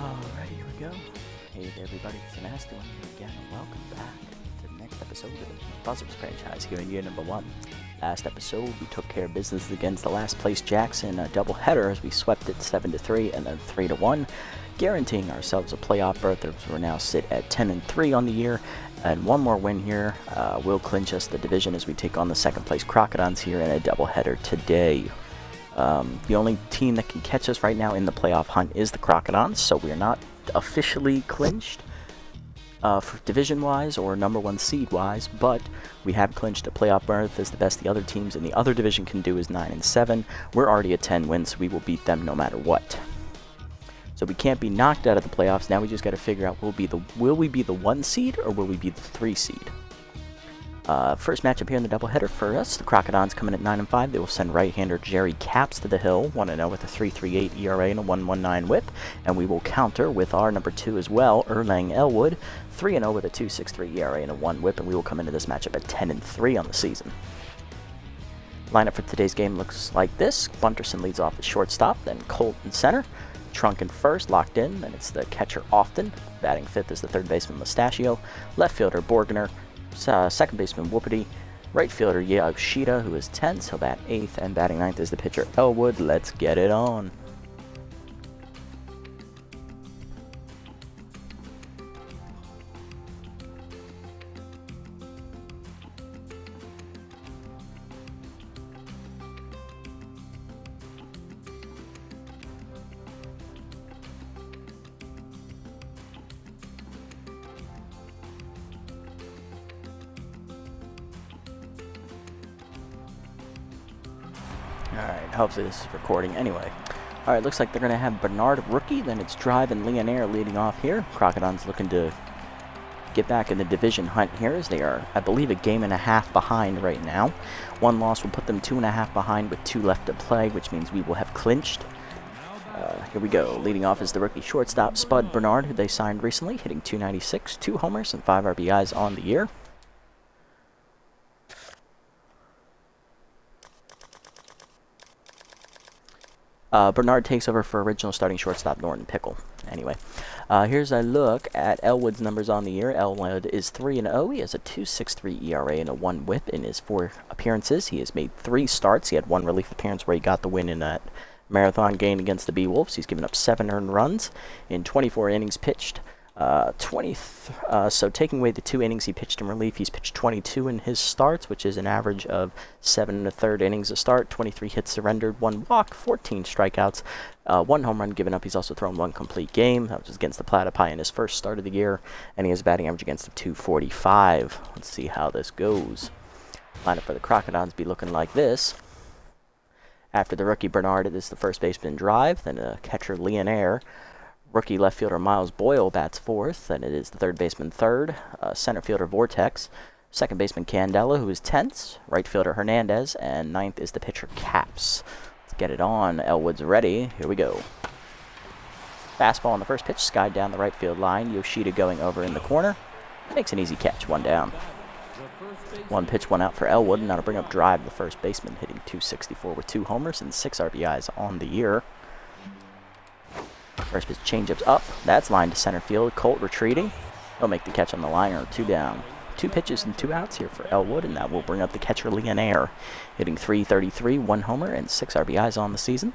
Alright, here we go. Hey there everybody, it's an Aston here again, and welcome back to the next episode of the Buzzards franchise here in year number 1. Last episode, we took care of business against the last place Jacks in a doubleheader as we swept it 7-3 and then 3-1, guaranteeing ourselves a playoff berth as we now sit at 10-3 on the year. And one more win here will clinch us the division as we take on the second place Crocodons here in a doubleheader today. The only team that can catch us right now in the playoff hunt is the Crocodons, so we are not officially clinched for division-wise or number 1 seed-wise, but we have clinched a playoff berth as the best the other teams in the other division can do is 9-7. We're already at 10 wins, so we will beat them no matter what. So we can't be knocked out of the playoffs. Now we just got to figure out will we be the 1 seed or will we be the 3 seed? First matchup here in the doubleheader for us, the Crocodons coming at 9-5. They will send right-hander Jerry Caps to the hill, 1-0 with a 3.38 ERA and a 1.19 whip. And we will counter with our number 2 as well, Erlang Elwood, 3-0 with a 2.63 ERA and a 1 whip. And we will come into this matchup at 10-3 on the season. Lineup for today's game looks like this. Bunterson leads off at shortstop, then Colt in center. Trunk in first, locked in, then it's the catcher Often. Batting fifth is the third baseman Mustachio. Left fielder Borgner. Second baseman Whoopity. Right fielder Yoshida, who is 10th. He'll bat 8th, and batting 9th is the pitcher Elwood. Let's get it on. Alright, hopefully this is recording anyway. Alright, looks like they're going to have Bernard rookie, then it's Drive and Leonaire leading off here. Crocodons looking to get back in the division hunt here as they are, I believe, a game and a half behind right now. One loss will put them 2.5 behind with 2 left to play, which means we will have clinched. Here we go. Leading off is the rookie shortstop Spud Bernard, who they signed recently, hitting 296, 2 homers, and 5 RBIs on the year. Bernard takes over for original starting shortstop Norton Pickle. Anyway, here's a look at Elwood's numbers on the year. Elwood is 3-0. He has a 2.63 ERA and a 1 whip in his 4 appearances. He has made 3 starts. He had 1 relief appearance where he got the win in that marathon game against the Beewolves. He's given up 7 earned runs in 24 innings pitched. So taking away the 2 innings he pitched in relief, he's pitched 22 in his starts, which is an average of 7 1/3 innings a start, 23 hits surrendered, 1 walk, 14 strikeouts, 1 home run given up. He's also thrown 1 complete game. That was against the Platypi in his first start of the year, and he has a batting average against him 245. Let's see how this goes. Lineup for the Crocodons be looking like this. After the rookie Bernard, it is the first baseman Drive, then the catcher Leonaire. Rookie left fielder Miles Boyle bats 4th, and it is the third baseman 3rd, center fielder Vortex, second baseman Candela, who is 10th, right fielder Hernandez, and 9th is the pitcher Caps. Let's get it on. Elwood's ready. Here we go. Fastball on the first pitch, skied down the right field line. Yoshida going over in the corner. Makes an easy catch, 1 down. 1 pitch, 1 out for Elwood, and that'll bring up Drive, the first baseman, hitting 264 with 2 homers and 6 RBIs on the year. First pitch changeup's up. That's lined to center field. Colt retreating. He'll make the catch on the liner. 2 down. 2 pitches and 2 outs here for Elwood, and that will bring up the catcher Leonaire, hitting 333, 1 homer, and 6 RBIs on the season.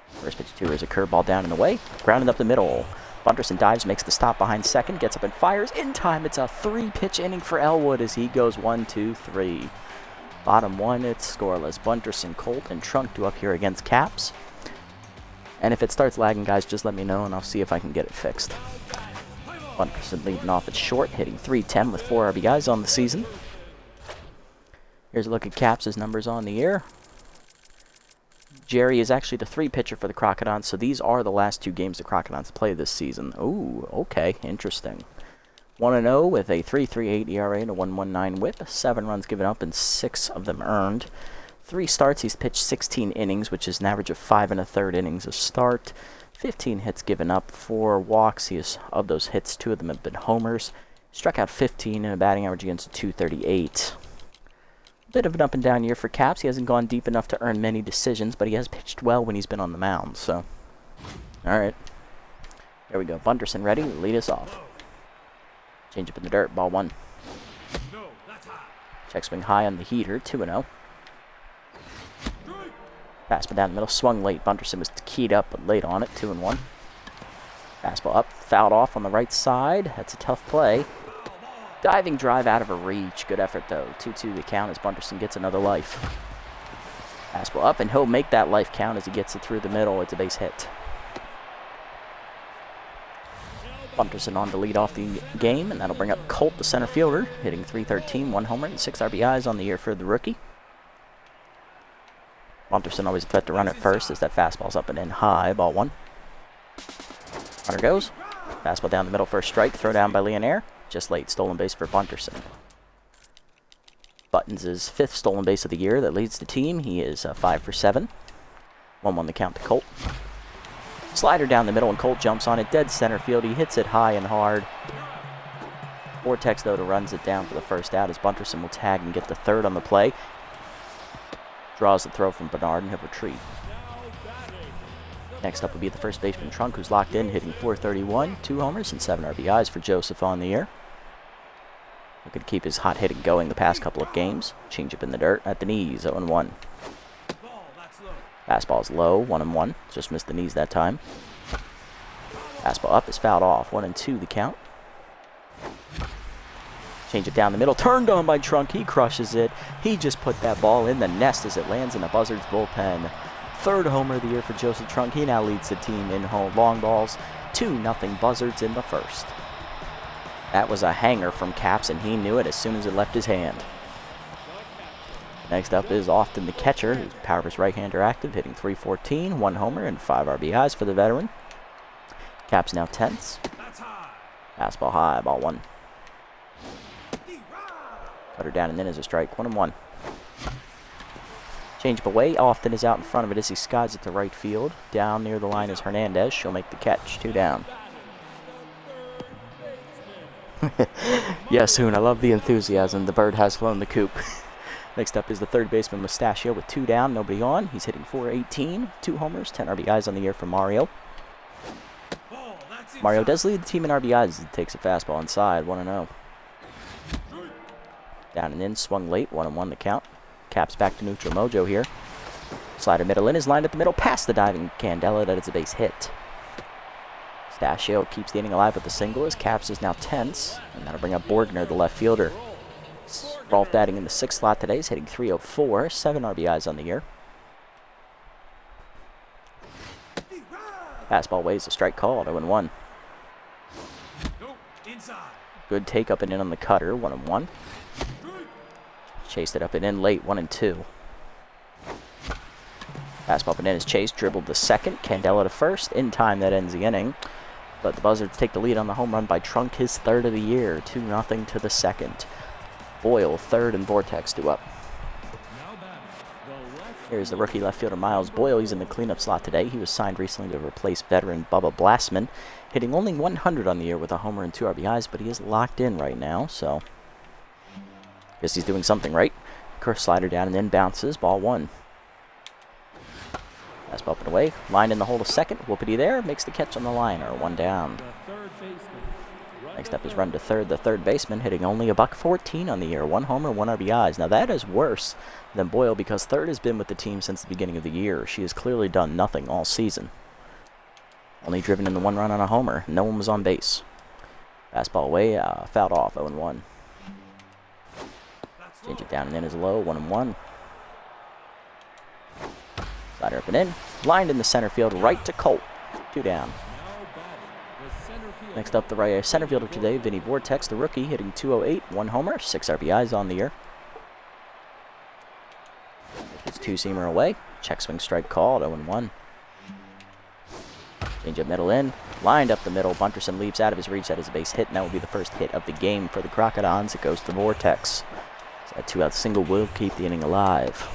First pitch to is a curveball down and away. Grounded up the middle. Bunterson dives, makes the stop behind second, gets up and fires. In time, it's a 3-pitch inning for Elwood as he goes 1, 2, 3. Bottom 1, it's scoreless. Bunterson, Colt, and Trunk do up here against Caps. And if it starts lagging, guys, just let me know, and I'll see if I can get it fixed. Bunterson leading off at short, hitting 310 with 4 RBIs on the season. Here's a look at Caps' numbers on the year. Jerry is actually the 3 pitcher for the Crocodons, so these are the last 2 games the Crocodons play this season. Ooh, okay, interesting. 1-0 with a 3.38 ERA and a 1.19 whip, 7 runs given up and 6 of them earned. 3 starts, he's pitched 16 innings, which is an average of 5 1/3 innings a start. 15 hits given up, 4 walks. Of those hits, 2 of them have been homers. Struck out 15 and a batting average against 238. Bit of an up and down year for Caps. He hasn't gone deep enough to earn many decisions, but he has pitched well when he's been on the mound, so Alright. There we go. Bunderson ready to lead us off. Change up in the dirt. Ball 1. Check swing high on the heater. 2-0. Fastball down the middle. Swung late. Bunderson was keyed up but late on it. 2-1. Fastball up. Fouled off on the right side. That's a tough play. Diving drive out of a reach. Good effort though. 2-2 the count as Bunderson gets another life. Fastball up and he'll make that life count as he gets it through the middle. It's a base hit. Bunderson on to lead off the game, and that'll bring up Colt, the center fielder, hitting .313, 1 homer and 6 RBIs on the year for the rookie. Bunderson always a threat to run at first as that fastball's up and in high. Ball 1. Runner goes. Fastball down the middle for a strike. Throw down by Leonaire. Just late. Stolen base for Bunderson. Buttons his 5th stolen base of the year. That leads the team. He is 5 for 7. 1-1 the count to Colt. Slider down the middle and Colt jumps on it. Dead center field. He hits it high and hard. Vortex though to runs it down for the first out as Bunderson will tag and get the third on the play. Draws the throw from Bernard and he'll retreat. Next up will be the first baseman Trunk, who's locked in, hitting .431, 2 homers and 7 RBIs for Joseph on the year. Looking to keep his hot hitting going the past couple of games. Change up in the dirt at the knees, 0-1. Fastball's low, 1-1. Just missed the knees that time. Fastball up is fouled off, 1-2 the count. Change it down the middle, turned on by Trunk. He crushes it. He just put that ball in the nest as it lands in the Buzzards bullpen. 3rd homer of the year for Joseph Trunk. He now leads the team in home long balls. 2-0 Buzzards in the 1st. That was a hanger from Caps, and he knew it as soon as it left his hand. Next up is Often the catcher, whose power of his right-hander active, hitting .314, 1 homer and 5 RBIs for the veteran. Caps now tense. Fastball high, ball 1. Cutter down and in as a strike, 1-1. Change up away. Often is out in front of it as he skies it to right field. Down near the line is Hernandez. She'll make the catch. 2 down. Yes, Hoon, I love the enthusiasm. The bird has flown the coop. Next up is the third baseman Mustachio with 2 down, nobody on. He's hitting .418, 2 homers, 10 RBIs on the year for Mario. Mario does lead the team in RBIs as he takes a fastball inside, 1-0. Down and in, swung late, 1-1 the count. Caps back to neutral mojo here. Slider middle in is lined at the middle, past the diving Candela. That is a base hit. Mustachio keeps the inning alive with the single as Caps is now tense, and that'll bring up Borgner, the left fielder. Rolf batting in the 6th slot today. He's hitting .304, 7 RBIs on the year. Fastball weighs a strike called, 0-1. Good take up and in on the cutter, 1-1. Chased it up and in late, 1-2. Fastball up and in is chased, dribbled to second, Candela to first. In time, that ends the inning. But the Buzzards take the lead on the home run by Trunk, his 3rd of the year, 2-0 to the 2nd. Boyle, 3rd, and Vortex due up. Here's the rookie left fielder Miles Boyle. He's in the cleanup slot today. He was signed recently to replace veteran Bubba Blastman, hitting only 100 on the year with a homer and 2 RBIs, but he is locked in right now, so guess he's doing something right. Curse slider down and in, bounces, ball 1. Fastball up and away, line in the hole to second, whoopity there, makes the catch on the liner, 1 down. Next up is run to third, the third baseman, hitting only a .114 on the year, 1 homer, 1 RBIs. Now that is worse than Boyle because third has been with the team since the beginning of the year. She has clearly done nothing all season. Only driven in the 1 run on a homer. No one was on base. Fastball away, fouled off, 0-1. Change it down and in is low, 1-1. Slider up and in, lined in the center field, right to Colt, 2 down. Next up, the right center fielder today, Vinny Vortex, the rookie, hitting .208, 1 homer, 6 RBIs on the year. It's 2-seamer away, check swing strike called, 0-1. Change up middle in, lined up the middle, Bunderson leaps out of his reach, that is a base hit, and that will be the first hit of the game for the Crocodons. It goes to Vortex. So a 2-out single will keep the inning alive.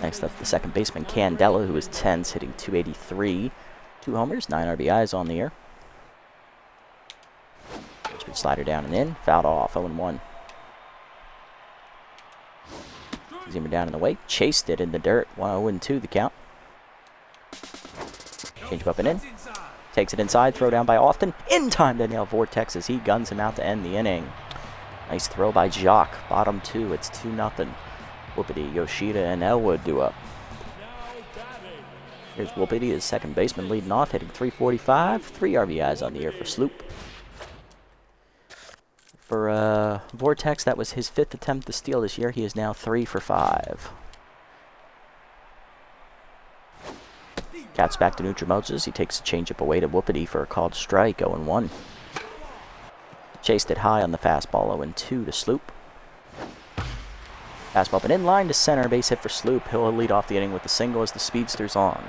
Next up, the second baseman, Candela, who is tense, hitting .283, 2 homers, 9 RBIs on the year. Slider down and in, fouled off, 0-1. Zimmer down in the way, chased it in the dirt, 1-0-2 the count. Change up and in. Takes it inside. Throw down by Austin. In time to nail Vortex as he guns him out to end the inning. Nice throw by Jacques. Bottom 2. It's 2-0. Whoopity, Yoshida, and Elwood do up. Here's Whoopity, his second baseman, leading off, hitting .345. 3 RBIs on the year for Sloop. For Vortex, that was his 5th attempt to steal this year. He is now 3 for 5. Caps back to neutral Moses. He takes a changeup away to Whoopity for a called strike, 0-1. Chased it high on the fastball, 0-2 to Sloop. Fastball up and in line to center, base hit for Sloop. He'll lead off the inning with the single as the speedster's on.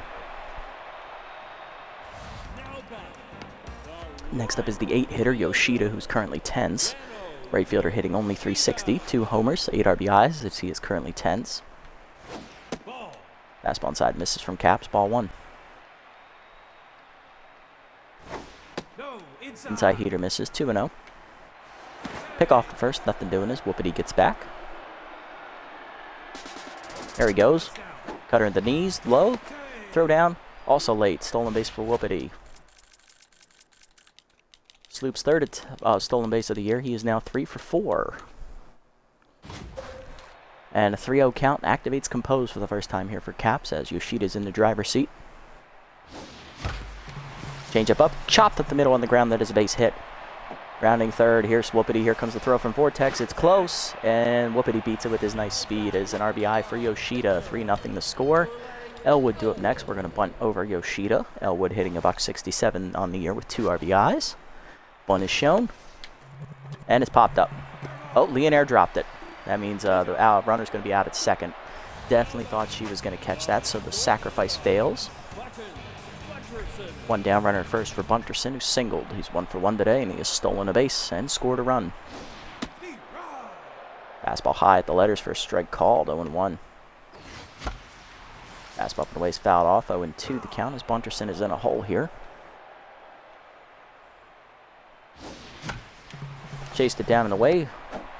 Next up is the 8-hitter, Yoshida, who's currently tense. Right fielder hitting only .360, 2 homers, 8 RBIs, as he is currently tense. Fastball inside misses from Caps, ball 1. Inside heater misses, 2-0. Pick off the first, nothing doing as Whoopity gets back. There he goes. Cutter in the knees, low. Throw down, also late. Stolen base for Whoopity. Sloop's third stolen base of the year. He is now 3 for 4. And a 3-0 count activates Compose for the first time here for Caps as Yoshida's in the driver's seat. Change up, chopped up the middle on the ground. That is a base hit. Rounding third, here's Whoopity. Here comes the throw from Vortex. It's close, and Whoopity beats it with his nice speed as an RBI for Yoshida. 3-0 the score. Elwood do up next. We're going to bunt over Yoshida. Elwood hitting $167 on the year with 2 RBIs. Bunt is shown, and it's popped up. Oh, Leonaire dropped it. That means the runner's going to be out at second. Definitely thought she was going to catch that, so the sacrifice fails. 1 down runner at first for Bunterson, who singled. He's 1 for 1 today, and he has stolen a base and scored a run. Fastball high at the letters for a strike called, 0-1. Fastball up and away is fouled off, 0-2 the count as Bunterson is in a hole here. Chased it down and away.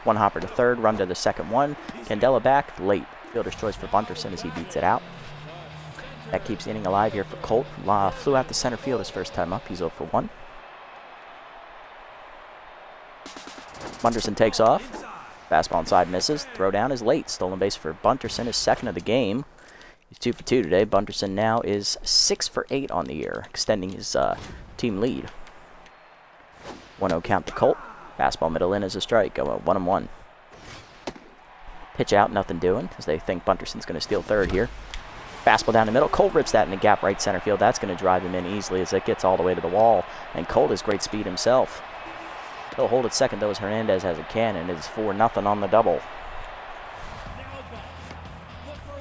1 hopper to third, run to the second one. Candela back, late. Fielder's choice for Bunterson as he beats it out. That keeps the inning alive here for Colt. Flew out to center field his first time up. He's 0 for 1. Bunterson takes off. Fastball inside misses. Throw down is late. Stolen base for Bunterson, his second of the game. He's 2 for 2 today. Bunterson now is 6 for 8 on the year, extending his team lead. 1-0 count to Colt. Fastball middle in as a strike. 1-1. Pitch out, nothing doing, as they think Bunterson's going to steal third here. Fastball down the middle. Colt rips that in the gap right center field. That's going to drive him in easily as it gets all the way to the wall. And Colt has great speed himself. He'll hold it second, though, as Hernandez has a cannon. It's 4-0 on the double.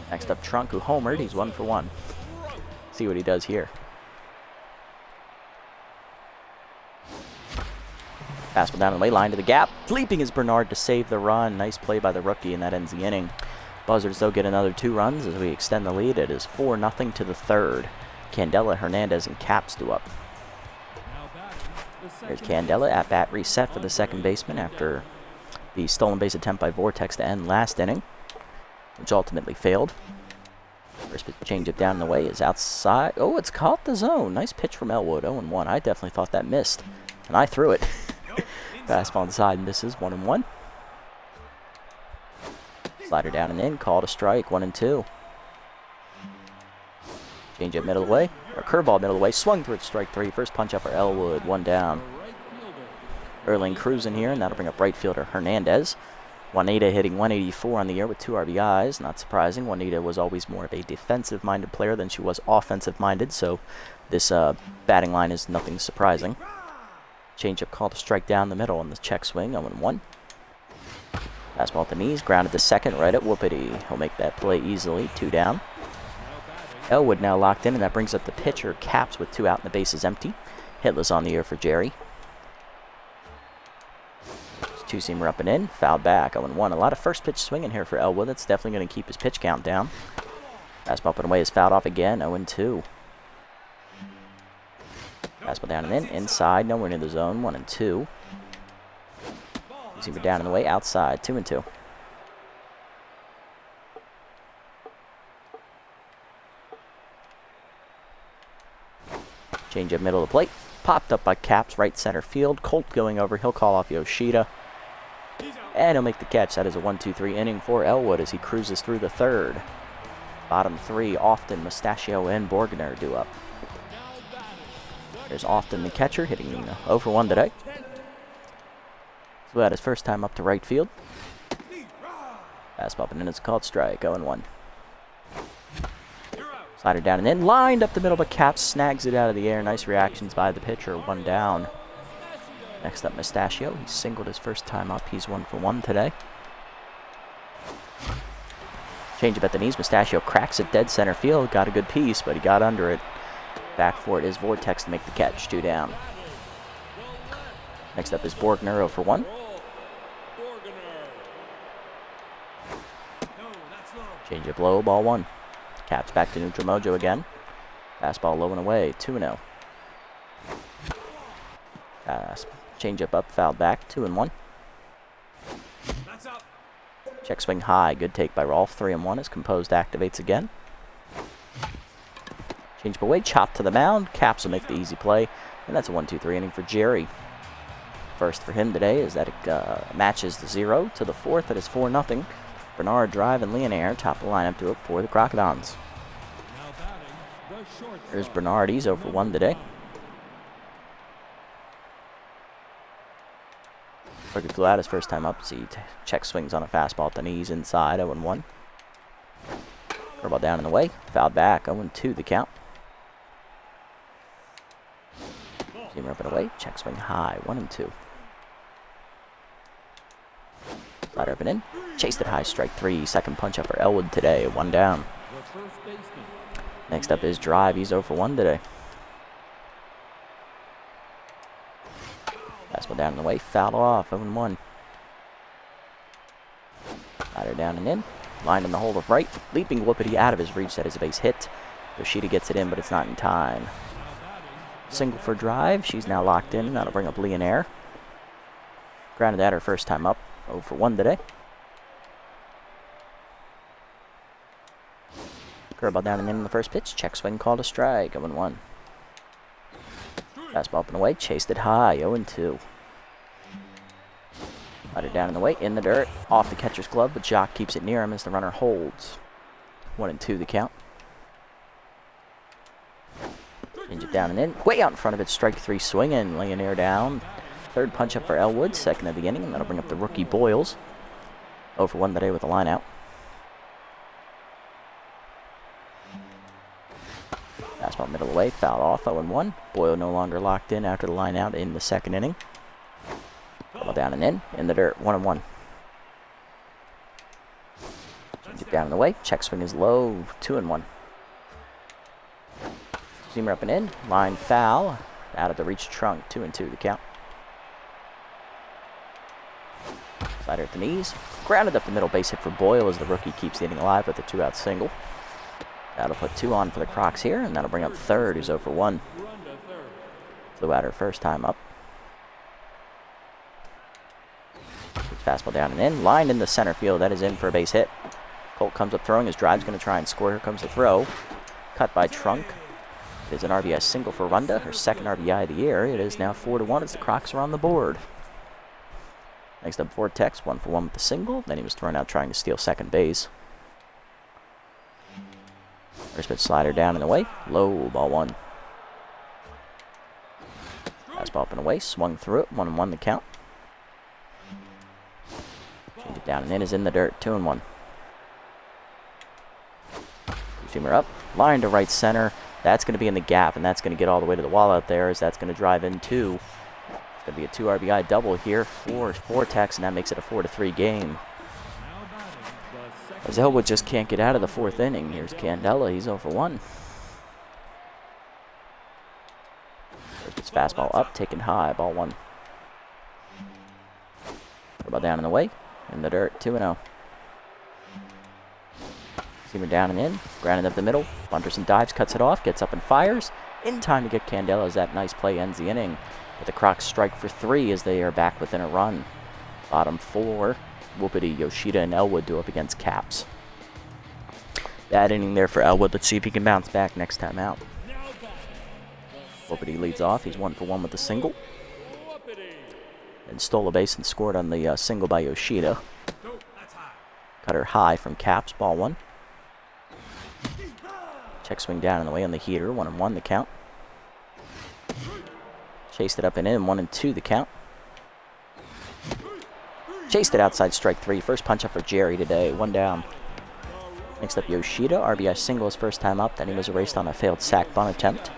Next up, Trunk, who homered. He's 1 for 1. See what he does here. Fastball down the way, line to the gap. Leaping is Bernard to save the run. Nice play by the rookie, and that ends the inning. Buzzards, though, get another 2 runs as we extend the lead. It is 4-0 to the third. Candela, Hernandez, and Caps do up. There's Candela at bat reset for the second baseman after the stolen base attempt by Vortex to end last inning, which ultimately failed. First pitch changeup down the way is outside. Oh, it's caught the zone. Nice pitch from Elwood, 0-1. I definitely thought that missed, and I threw it. Fastball inside misses, 1-1. Slider down and in, called a strike, 1-2. Change up middle of the way, or curveball middle of the way, swung through it, strike 3. First punch up for Elwood, 1 down. Erling cruising here, and that'll bring up right fielder Hernandez. Juanita hitting .184 on the year with 2 RBIs. Not surprising. Juanita was always more of a defensive-minded player than she was offensive-minded, so this batting line is nothing surprising. Changeup called to strike down the middle on the check swing, 0-1. Fastball at the knees, grounded to second, right at Whoopity. He'll make that play easily, 2 down. Elwood now locked in, and that brings up the pitcher, Caps, with 2 out and the base is empty. Hitless on the year for Jerry. 2-seamer up and in, fouled back, 0-1. A lot of first pitch swinging here for Elwood. That's definitely going to keep his pitch count down. Fastball up and away is fouled off again, 0-2. Fastball down and in, inside, nowhere near the zone, 1-2. Receiver down and away, outside, 2-2. Change up middle of the plate. Popped up by Caps, right center field. Colt going over. He'll call off Yoshida. And he'll make the catch. That is a 1-2-3 inning for Elwood as he cruises through the third. Bottom three, Often, Mustachio, and Borgner do up. There's Often, the catcher, hitting 0 for 1 today. So that his first time up to right field. Fastball up and in, it's called strike, 0-1. Slider down and in, lined up the middle, but Caps snags it out of the air. Nice reactions by the pitcher, 1 down. Next up, Mustachio. He singled his first time up. He's 1 for 1 today. Change up at the knees. Mustachio cracks it dead center field. Got a good piece, but he got under it. Back for it is Vortex to make the catch. 2 down. Next up is Borgner, 0 for 1. Change up low, ball 1. Caps back to neutral mojo again. Fastball low and away, 2-0. Change up, fouled back, 2-1. Check swing high, good take by Rolf, 3-1 as Composed activates again. Change up away, chop to the mound. Caps will make the easy play, and that's a 1-2-3 inning for Jerry. First for him today is that it matches the 0 to the 4th. That is 4-0. Bernard, Drive, and Leonaire top of the lineup do it for the Crocodons. There's Bernard, he's 0 for 1 today. Rookie flew out his first time up, so he check swings on a fastball at the knees inside, 0-1. Curveball down and away, fouled back, 0-2 the count. Zoomer up and away, check swing high, 1-2. Slider up and in, chased it high, strike 3. Second punch up for Elwood today, 1 down. Next up is Drive, he's 0 for 1 today. Fastball down and away, fouled off, 0-1. Slider down and in, lined in the hole of right, leaping Whoopity out of his reach, that is a base hit. Yoshida gets it in, but it's not in time. Single for Drive, she's now locked in, that'll bring up Leonaire. Grounded that her first time up, 0 for 1 today. Curveball down and in the first pitch, check swing called a strike, 0-1. Fastball up and away, chased it high, 0-2. Let it down in the way, in the dirt, off the catcher's glove, but Jock keeps it near him as the runner holds. 1-2 the count. Change it down and in, way out in front of it, strike 3 swinging, Leonaire down. Third punch up for Elwood, second of the inning, and that'll bring up the rookie Boyles. 0 for 1 today with a line out. Fastball middle away, fouled off, 0-1. Boyle no longer locked in after the line out in the second inning. Ball down and in the dirt, 1-1. Change it down and away, check swing is low, 2-1. Zoomer up and in, line foul, out of the reach trunk, 2-2 the count. Slider at the knees, grounded up the middle, base hit for Boyle as the rookie keeps the inning alive with a 2-out single. That'll put 2 on for the Crocs here, and that'll bring up third, who's 0 for 1. Flew out her first time up. Fastball down and in, lined in the center field, that is in for a base hit. Colt comes up throwing, his Drive's going to try and score, here comes the throw. Cut by Trunk. It is an RBI single for Runda, her second RBI of the year. It is now 4-1 as the Crocs are on the board. Next up, Vortex, 1 for 1 with the single. Then he was thrown out trying to steal second base. First pitch slider down and away. Low, ball 1. Fastball up and away. Swung through it. 1-1 the count. Change it down and in is in the dirt. 2-1. Zoomer up. Line to right center. That's going to be in the gap, and that's going to get all the way to the wall out there as that's going to drive in 2. It's going to be a 2 RBI double here for Vortex, and that makes it a 4-3 game. As Elwood just can't get out of the 4th inning. Here's Candela. He's 0 for 1. It's fastball up, taken high, ball 1. Ball down and away, in the dirt, 2-0. Zoomer down and in, grounded up the middle. Bunderson dives, cuts it off, gets up and fires. In time to get Candela as that nice play ends the inning. But the Crocs strike for 3 as they are back within a run. Bottom 4. Whoopity, Yoshida, and Elwood do up against Caps. Bad inning there for Elwood. Let's see if he can bounce back next time out. Whoopity leads off. He's 1 for 1 with the single. And stole a base and scored on the single by Yoshida. Cutter high from Caps, ball 1. Check swing down in the way on the heater, 1-1 the count. Chased it up and in, 1-2 the count. Chased it outside, strike 3. First punch up for Jerry today, 1 down. Next up Yoshida, RBI single his first time up, then he was erased on a failed sac bunt attempt.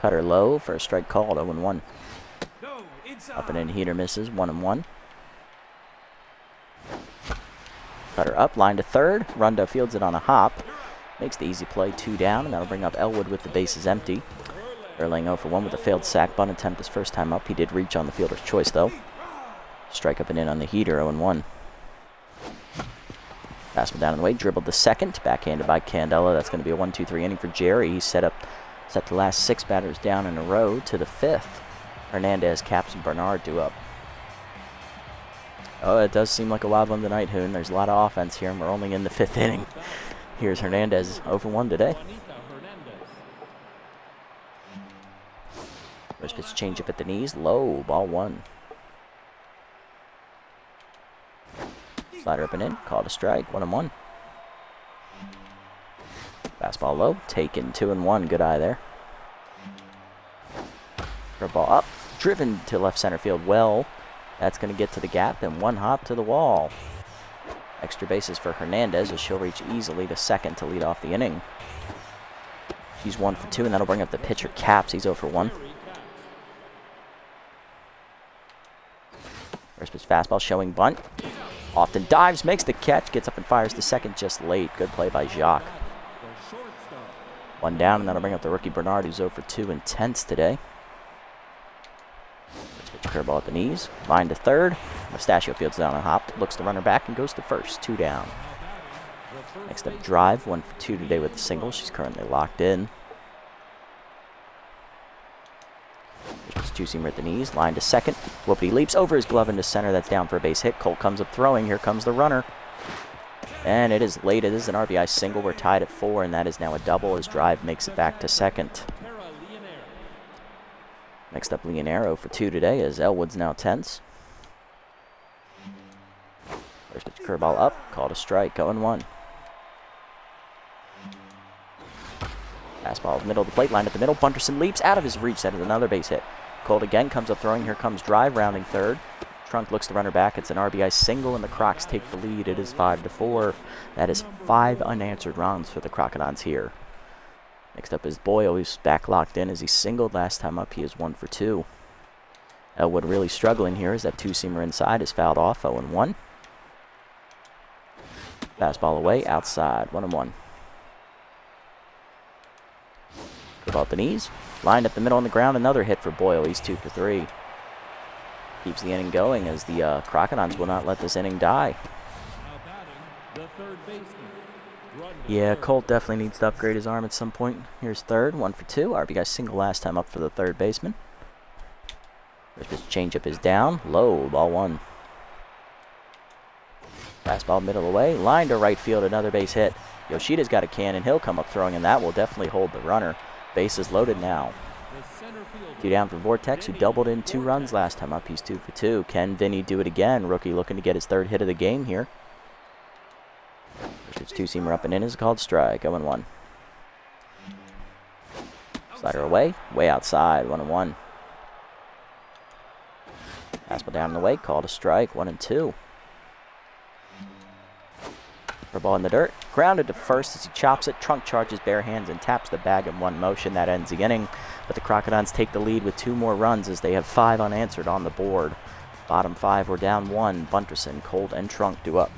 Cutter low for a strike called, 0-1. Up and in, heater misses, 1-1. Cutter up, line to third. Runda fields it on a hop. Makes the easy play, 2 down, and that'll bring up Elwood with the bases empty. Erling 0 for 1 with a failed sac bunt attempt his first time up. He did reach on the fielder's choice, though. Strike up and in on the heater, 0-1. Fastball down in the way, dribbled the second, backhanded by Candela. That's going to be a 1-2-3 inning for Jerry. He's set the last 6 batters down in a row to the 5th. Hernandez, Caps, and Bernard due up. Oh, it does seem like a wild one tonight, Hoon. There's a lot of offense here, and we're only in the 5th inning. Here's Hernandez, 0 for 1 today. First pitch change up at the knees, low, ball 1. Slider up and in, called a strike, 1-1. Fastball low, taken, 2-1, good eye there. Curveball up, driven to left center field well. That's going to get to the gap and 1 hop to the wall. Extra bases for Hernandez as she'll reach easily to second to lead off the inning. She's 1 for 2, and that'll bring up the pitcher Caps. He's 0 for 1. First pitch fastball showing bunt. Often dives, makes the catch, gets up and fires to second just late. Good play by Jacques. 1 down, and that'll bring up the rookie Bernard, who's 0 for 2 and tenths today. First pitch curveball at the knees. Line to third. Mustachio fields down a hop, looks the runner back, and goes to first. 2 down. Next up, Drive, 1 for 2 today with the single. She's currently locked in. There's 2-seamer at the knees, line to second. Whoopity leaps over his glove into center. That's down for a base hit. Colt comes up throwing. Here comes the runner. And it is late. It is an RBI single. We're tied at 4, and that is now a double as Drive makes it back to second. Next up, Leonero for 2 today as Elwood's now tense. First pitch curveball up, called a strike, 0-1. Fastball middle of the plate, line at the middle. Bunterson leaps out of his reach. That is another base hit. Colt again comes up throwing. Here comes Drive rounding third. Trunk looks the runner back. It's an RBI single, and the Crocs take the lead. It is 5-4. That is 5 unanswered runs for the Crocodons here. Next up is Boyle, who's back locked in as he singled last time up. He is 1 for 2. Elwood really struggling here as that 2-seamer inside is fouled off, 0-1. Fastball away, outside, 1-1. Curveball at the knees. Lined up the middle on the ground. Another hit for Boyle. He's 2 for 3. Keeps the inning going as the Crocodons will not let this inning die. Yeah, Colt definitely needs to upgrade his arm at some point. Here's third, 1 for 2. RBI single last time up for the third baseman. First pitch changeup is down. Low, ball 1. Fastball middle away. Line to right field, another base hit. Yoshida's got a cannon. He'll come up throwing, and that will definitely hold the runner. Bases loaded now. 2 down for Vortex, who doubled in 2 runs last time up. He's 2 for 2. Can Vinny do it again? Rookie looking to get his 3rd hit of the game here. First 2-seamer up and in is called strike, 0-1. Slider away, way outside, 1-1. Fastball down in the way, called a strike, 1-2. Ball in the dirt, grounded to first as he chops it. Trunk charges bare hands and taps the bag in 1 motion. That ends the inning, but the Crocodons take the lead with 2 more runs as they have 5 unanswered on the board. Bottom 5 were down 1. Bunterson, Colt, and Trunk due up.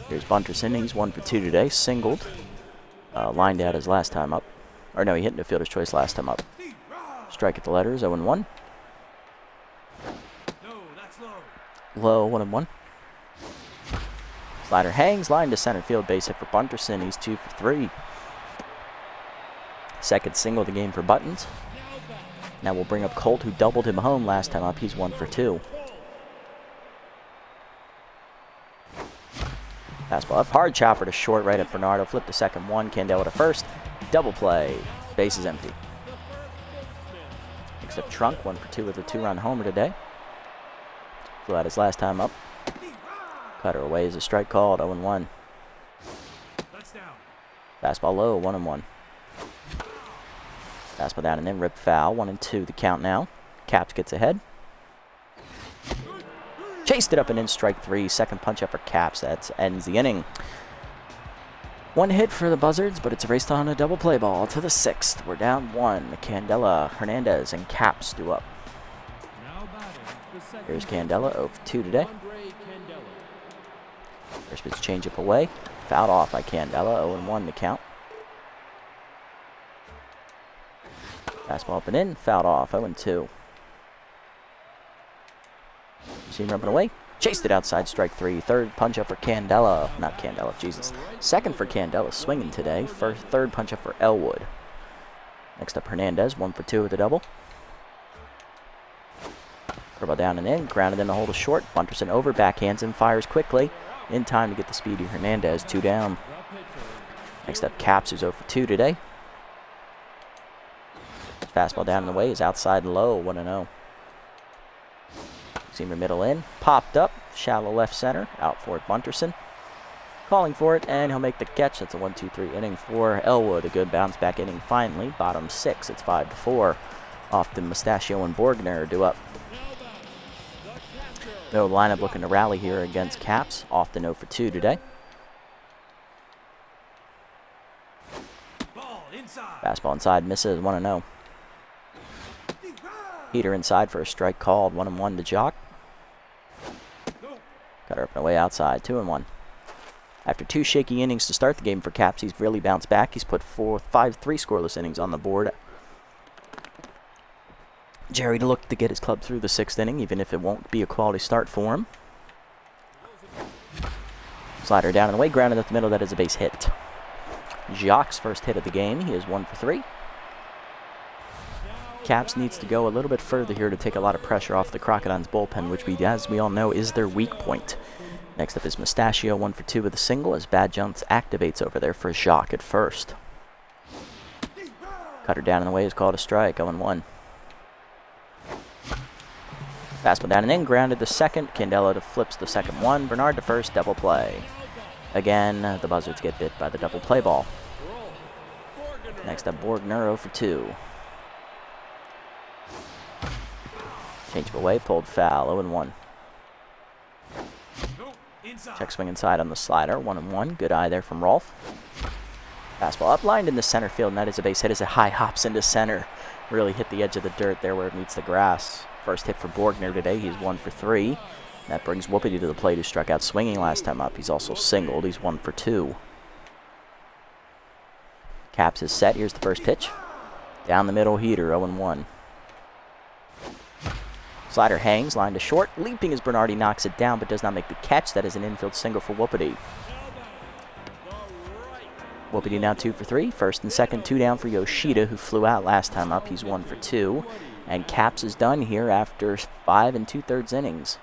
Here's Bunterson. He's 1 for 2 today, singled. Lined out his last time up. Or no, he hit into fielder's choice last time up. Strike at the letters, 0-1. Low, 1-1. Slider hangs, line to center field, base hit for Bunterson. He's 2 for 3. Second single of the game for Buttons. Now we'll bring up Colt, who doubled him home last time up. He's 1 for 2. Fastball up, hard chopper to short, right at Bernardo. Flip to second one, Candela to first. Double play. Base is empty. Next up, Trunk, 1 for 2 with a 2-run homer today. Flew out his last time up. Cutter away is a strike called, 0-1. Fastball low, 1-1. Fastball down and in, rip foul, 1-2 the count now. Caps gets ahead. Chased it up and in, strike 3. Second punch up for Caps. That ends the inning. 1 hit for the Buzzards, but it's raced on a double play ball to the 6th. We're down 1. Candela, Hernandez, and Caps do up. Here's Candela, 0 for 2 today. First pitch change up away. Fouled off by Candela, 0-1 the count. Fastball up and in, fouled off, 0-2. Seam up and away. Chased it outside, strike 3. Third punch up for Candela. Not Candela, Jesus. Second for Candela, swinging today. Third punch up for Elwood. Next up, Hernandez, 1 for 2 with a double. Curveball down and in, grounded in the hole to short. Bunterson over, backhands and fires quickly. In time to get the speedy Hernandez, 2 down. Next up, Caps, who's 0 for 2 today. Fastball down and away is outside low, 1-0. Seamer middle in, popped up, shallow left center, out for it Bunterson. Calling for it, and he'll make the catch. That's a 1-2-3 inning for Elwood. A good bounce back inning finally. Bottom 6, it's 5-4. Often Mustachio and Borgner do up. No lineup looking to rally here against Caps. Often 0 for 2 today. Fastball inside, misses, 1-0. Heater inside for a strike called, 1-1 to Jock. Cutter up and away outside, 2-1. After 2 shaky innings to start the game for Caps, he's really bounced back. He's put 3 scoreless innings on the board. Jerry to look to get his club through the 6th inning, even if it won't be a quality start for him. Slider down and away, grounded at the middle, that is a base hit. Jock's first hit of the game, he is 1 for 3. Caps needs to go a little bit further here to take a lot of pressure off the Crocodiles bullpen, which, as we all know, is their weak point. Next up is Mustachio, 1 for 2 with a single, as Bad Jones activates over there for Jacques at first. Cutter down and away is called a strike, 0-1. Fastball down and in, grounded to second. Candela to flips the second one. Bernard to first, double play. Again, the Buzzards get bit by the double play ball. Next up, Borgner, 0 for 2. Change of away, pulled foul, 0-1. Check swing inside on the slider, 1-1. Good eye there from Rolf. Fastball uplined in the center field, and that is a base hit as it high hops into center. Really hit the edge of the dirt there where it meets the grass. First hit for Borgner today, he's 1 for 3. That brings Whoopity to the plate, who struck out swinging last time up. He's also singled, he's 1 for 2. Caps is set, here's the first pitch. Down the middle heater, 0-1. Slider hangs, line to short. Leaping as Bernardi knocks it down, but does not make the catch. That is an infield single for Whoopity. Whoopity now 2 for 3. First and second, 2 down for Yoshida, who flew out last time up. He's 1 for 2. And Caps is done here after 5 2/3 innings.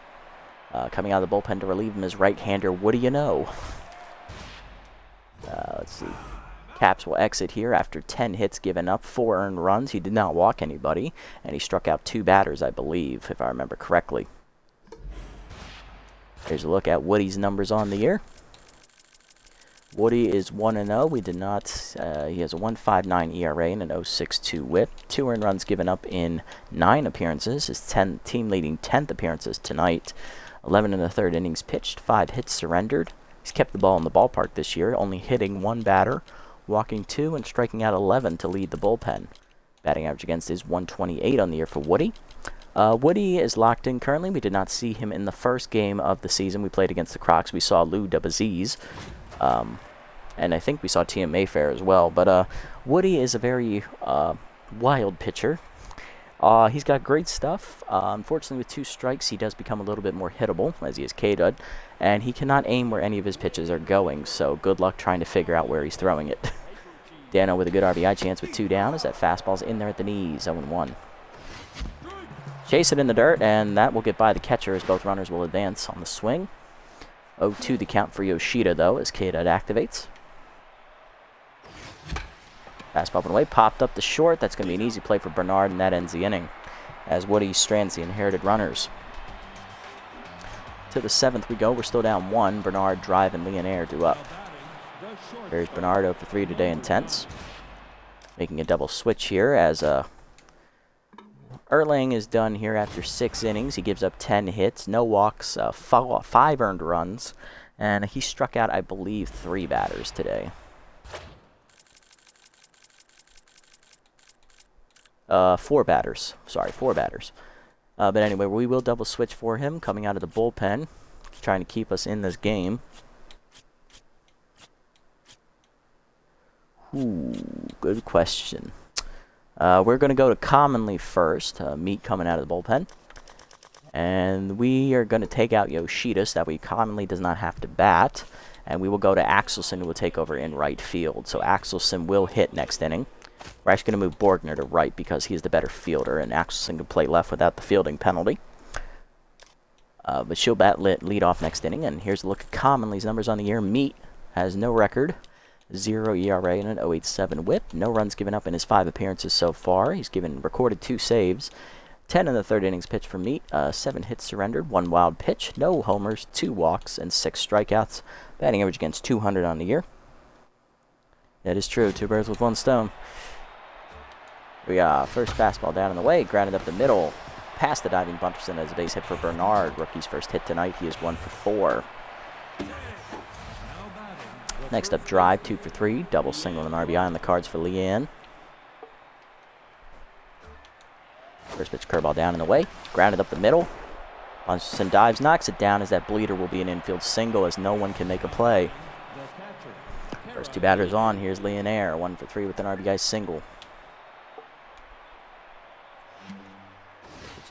Coming out of the bullpen to relieve him is right-hander What do you know? Let's see. Caps will exit here after 10 hits given up, 4 earned runs. He did not walk anybody, and he struck out 2 batters, I believe, if I remember correctly. Here's a look at Woody's numbers on the year. Woody is 1-0. We did not. He has a 1.59 ERA and an 0.62 WHIP. 2 earned runs given up in 9 appearances. His team-leading 10th appearances tonight. 11 1/3 innings pitched, 5 hits surrendered. He's kept the ball in the ballpark this year, only hitting 1 batter, walking 2, and striking out 11 to lead the bullpen. Batting average against is 128 on the year for Woody. Woody is locked in currently. We did not see him in the first game of the season. We played against the Crocs. We saw Lou Dubaziz. And I think we saw Tia Mayfair as well. But Woody is a very wild pitcher. He's got great stuff. Unfortunately, with 2 strikes, he does become a little bit more hittable, as he is K-Dud. And he cannot aim where any of his pitches are going, so good luck trying to figure out where he's throwing it. Dano with a good RBI chance with 2 down, as that fastball's in there at the knees, 0-1. Chase it in the dirt, and that will get by the catcher as both runners will advance on the swing. 0-2 the count for Yoshida, though, as K-Dot activates. Fastball up and away, popped up the short. That's going to be an easy play for Bernard, and that ends the inning, as Woody strands the inherited runners. To the 7th we go. We're still down 1. Bernard, Drive, and Leonaire do up. There's Bernard 0 for 3 today in tenths. Making a double switch here as Erlang is done here after 6 innings. He gives up 10 hits, no walks, 5 earned runs, and he struck out, I believe, 3 batters today. 4 batters. Sorry, 4 batters. But anyway, we will double switch for him coming out of the bullpen, trying to keep us in this game. Ooh, good question. We're going to go to Commonly first, Meat coming out of the bullpen. And we are going to take out Yoshida so that way Commonly does not have to bat. And we will go to Axelson, who will take over in right field. So Axelson will hit next inning. We're actually going to move Borgner to right because he's the better fielder, and Axelson can play left without the fielding penalty. But she'll lead off next inning, and here's a look at Commonly's numbers on the year. Meat has no record, 0 ERA and an 0.87 whip. No runs given up in his 5 appearances so far. He's recorded 2 saves, 10 in the 3rd innings pitched for Meat, 7 hits surrendered, 1 wild pitch, no homers, 2 walks, and 6 strikeouts. Batting average against 200 on the year. That is true, 2 birds with 1 stone. We first fastball down and away, grounded up the middle, past the diving Bunterson as a base hit for Bernard. Rookie's first hit tonight, he is 1 for 4. Next up, Drive, 2 for 3, double single and RBI on the cards for Leanne. First pitch curveball down and away, grounded up the middle. Bunterson dives, knocks it down as that bleeder will be an infield single as no one can make a play. First 2 batters on, here's Leonaire, 1 for 3 with an RBI single.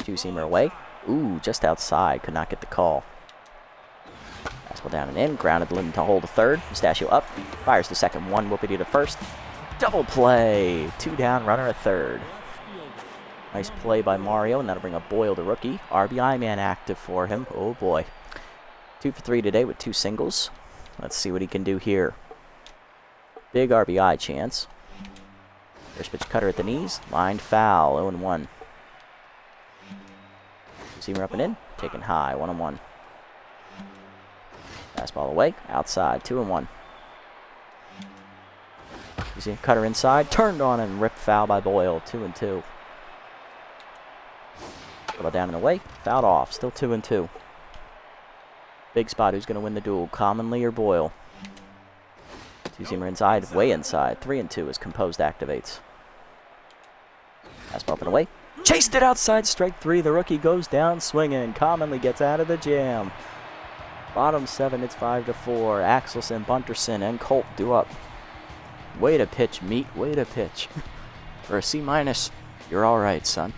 2-seamer away. Ooh, just outside. Could not get the call. Fastball down and in. Grounded Linton to hold to third. Mustachio up. Fires to second. 1 whoopity to first. Double play. 2 down. Runner at third. Nice play by Mario, and that'll bring up Boyle, the rookie. RBI man active for him. Oh boy. 2 for 3 today with 2 singles. Let's see what he can do here. Big RBI chance. First pitch cutter at the knees. Lined foul. 0-1. Seamer up and in, taken high, 1-1. Fastball away, outside, 2-1. You see cutter inside, turned on and ripped foul by Boyle, 2-2. Ball down and away, fouled off, still 2-2. Big spot, who's going to win the duel, Commonly or Boyle? 2-seamer inside, way inside, 3-2 as Composed activates. Fastball up and away. Chased it outside, strike 3. The rookie goes down swinging. Commonly gets out of the jam. Bottom 7, it's 5-4. Axelson, Bunterson, and Colt do up. Way to pitch, Meat. Way to pitch. For a C-, you're all right, son.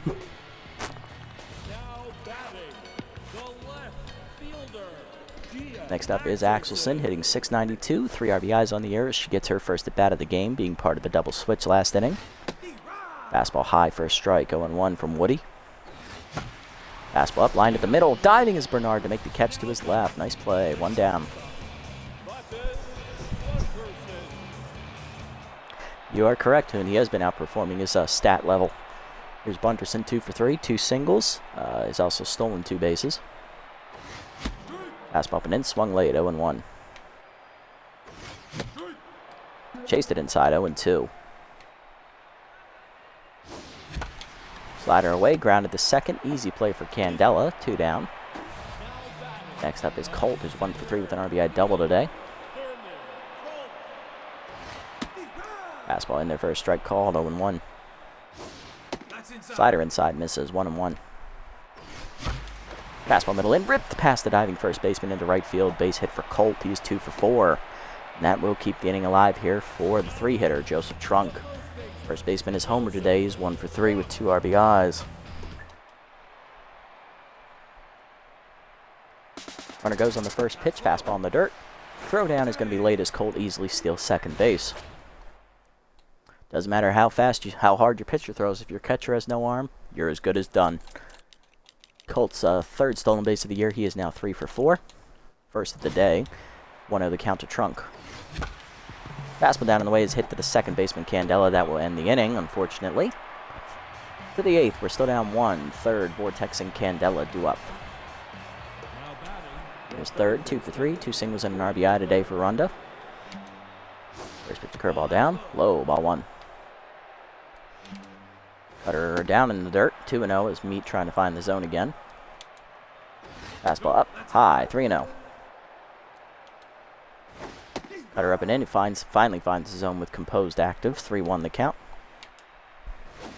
Next up is Axelson, hitting .692, 3 RBIs on the year as she gets her first at bat of the game, being part of the double switch last inning. Fastball high for a strike, 0-1 from Woody. Fastball up, lined at the middle. Diving is Bernard to make the catch to his left. Nice play, 1 down. You are correct, Hoon. He has been outperforming his stat level. Here's Bunterson, 2 for 3, 2 singles. He's also stolen 2 bases. Fastball up and in, swung late, 0-1. Chased it inside, 0-2. Slider away, grounded to second. Easy play for Candela, 2 down. Next up is Colt, who's 1 for 3 with an RBI double today. Fastball in there for a strike called, 0-1. Slider inside, misses, 1-1. Fastball middle in, ripped past the diving first baseman into right field. Base hit for Colt, he's 2 for 4. And that will keep the inning alive here for the 3-hitter, Joseph Trunk. First baseman is homer today. He's 1 for 3 with 2 RBIs. Runner goes on the first pitch. Fastball in the dirt. Throwdown is going to be late as Colt easily steals second base. Doesn't matter how hard your pitcher throws. If your catcher has no arm, you're as good as done. Colt's 3rd stolen base of the year. He is now 3 for 4. First of the day. 1-0 the count to Trunk. Fastball down in the way is hit to the second baseman Candela. That will end the inning, unfortunately. To the 8th, we're still down 1. Third, Vortex and Candela due up. Here's third, 2 for 3. 2 singles and an RBI today for Ronda. First pitch curveball down. Low, ball 1. Cutter down in the dirt. 2-0 is Meat trying to find the zone again. Fastball up, high, 3-0. Cutter up and in. He finally finds the zone with composed active. 3-1 the count.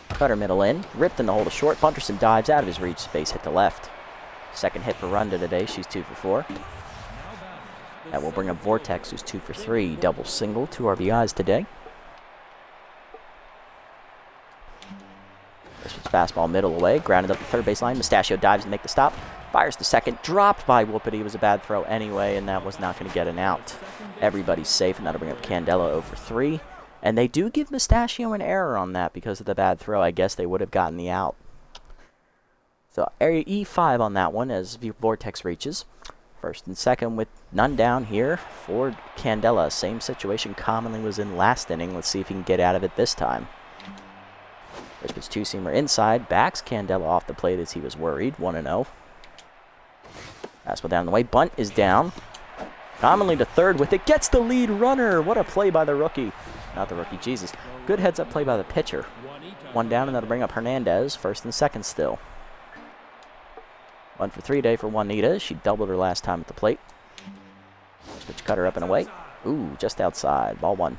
Cutter middle in. Ripped in the hole to short. Bunterson dives out of his reach. Base hit to left. Second hit for Ronda today. She's 2 for 4. That will bring up Vortex, who's 2 for 3. Double single. 2 RBIs today. This was fastball middle away. Grounded up the third baseline. Mustachio dives to make the stop. Fires to second. Dropped by Whoopity. It was a bad throw anyway, and that was not going to get an out. Everybody's safe, and that'll bring up Candela 0 for 3. And they do give Mustachio an error on that because of the bad throw. I guess they would have gotten the out. So area E5 on that one as Vortex reaches. First and second with none down here for Candela. Same situation commonly was in last inning. Let's see if he can get out of it this time. First pitch 2-seamer inside. Backs Candela off the plate as he was worried. 1-0. Fastball down the way. Bunt is down. Commonly to third with it. Gets the lead runner. What a play by the rookie. Not the rookie, Jesus. Good heads-up play by the pitcher. 1 down, and that'll bring up Hernandez. First and second still. 1 for 3 day for Juanita. She doubled her last time at the plate. First pitch cutter up and away. Ooh, just outside. Ball 1.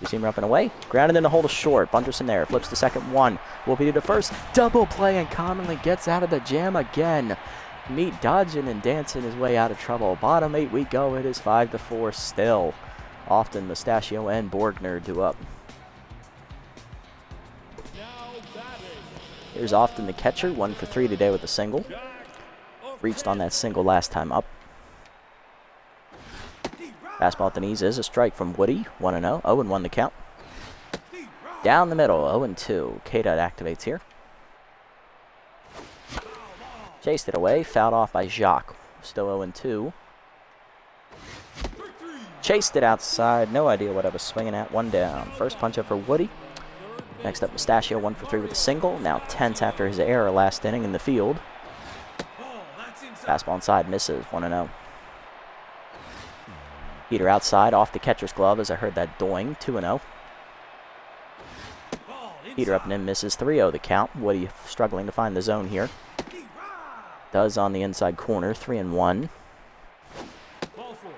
Two-seamer up and away. Grounded in the hole to short. Bunterson there. Flips to second. 1. Whoopity to first. Double play and commonly gets out of the jam again. Meat dodging and dancing his way out of trouble. Bottom 8 we go. It is 5 to 4 still. Often Mustachio and Borgner do up. Here's Often the catcher. 1 for 3 today with a single. Reached on that single last time up. Fastball at the knees is a strike from Woody. 1-0. 0-1 the count. Down the middle. 0-2. K-Dot activates here. Chased it away. Fouled off by Jacques. Still 0-2. Chased it outside. No idea what I was swinging at. 1 down. First punch up for Woody. Next up, Mustachio 1 for 3 with a single. Now tense after his error last inning in the field. Fastball inside. Misses. 1-0. Heater outside, off the catcher's glove as I heard that doing. 2-0. Heater up and in, misses. 3-0 the count. Woody struggling to find the zone here. Does on the inside corner. 3-1.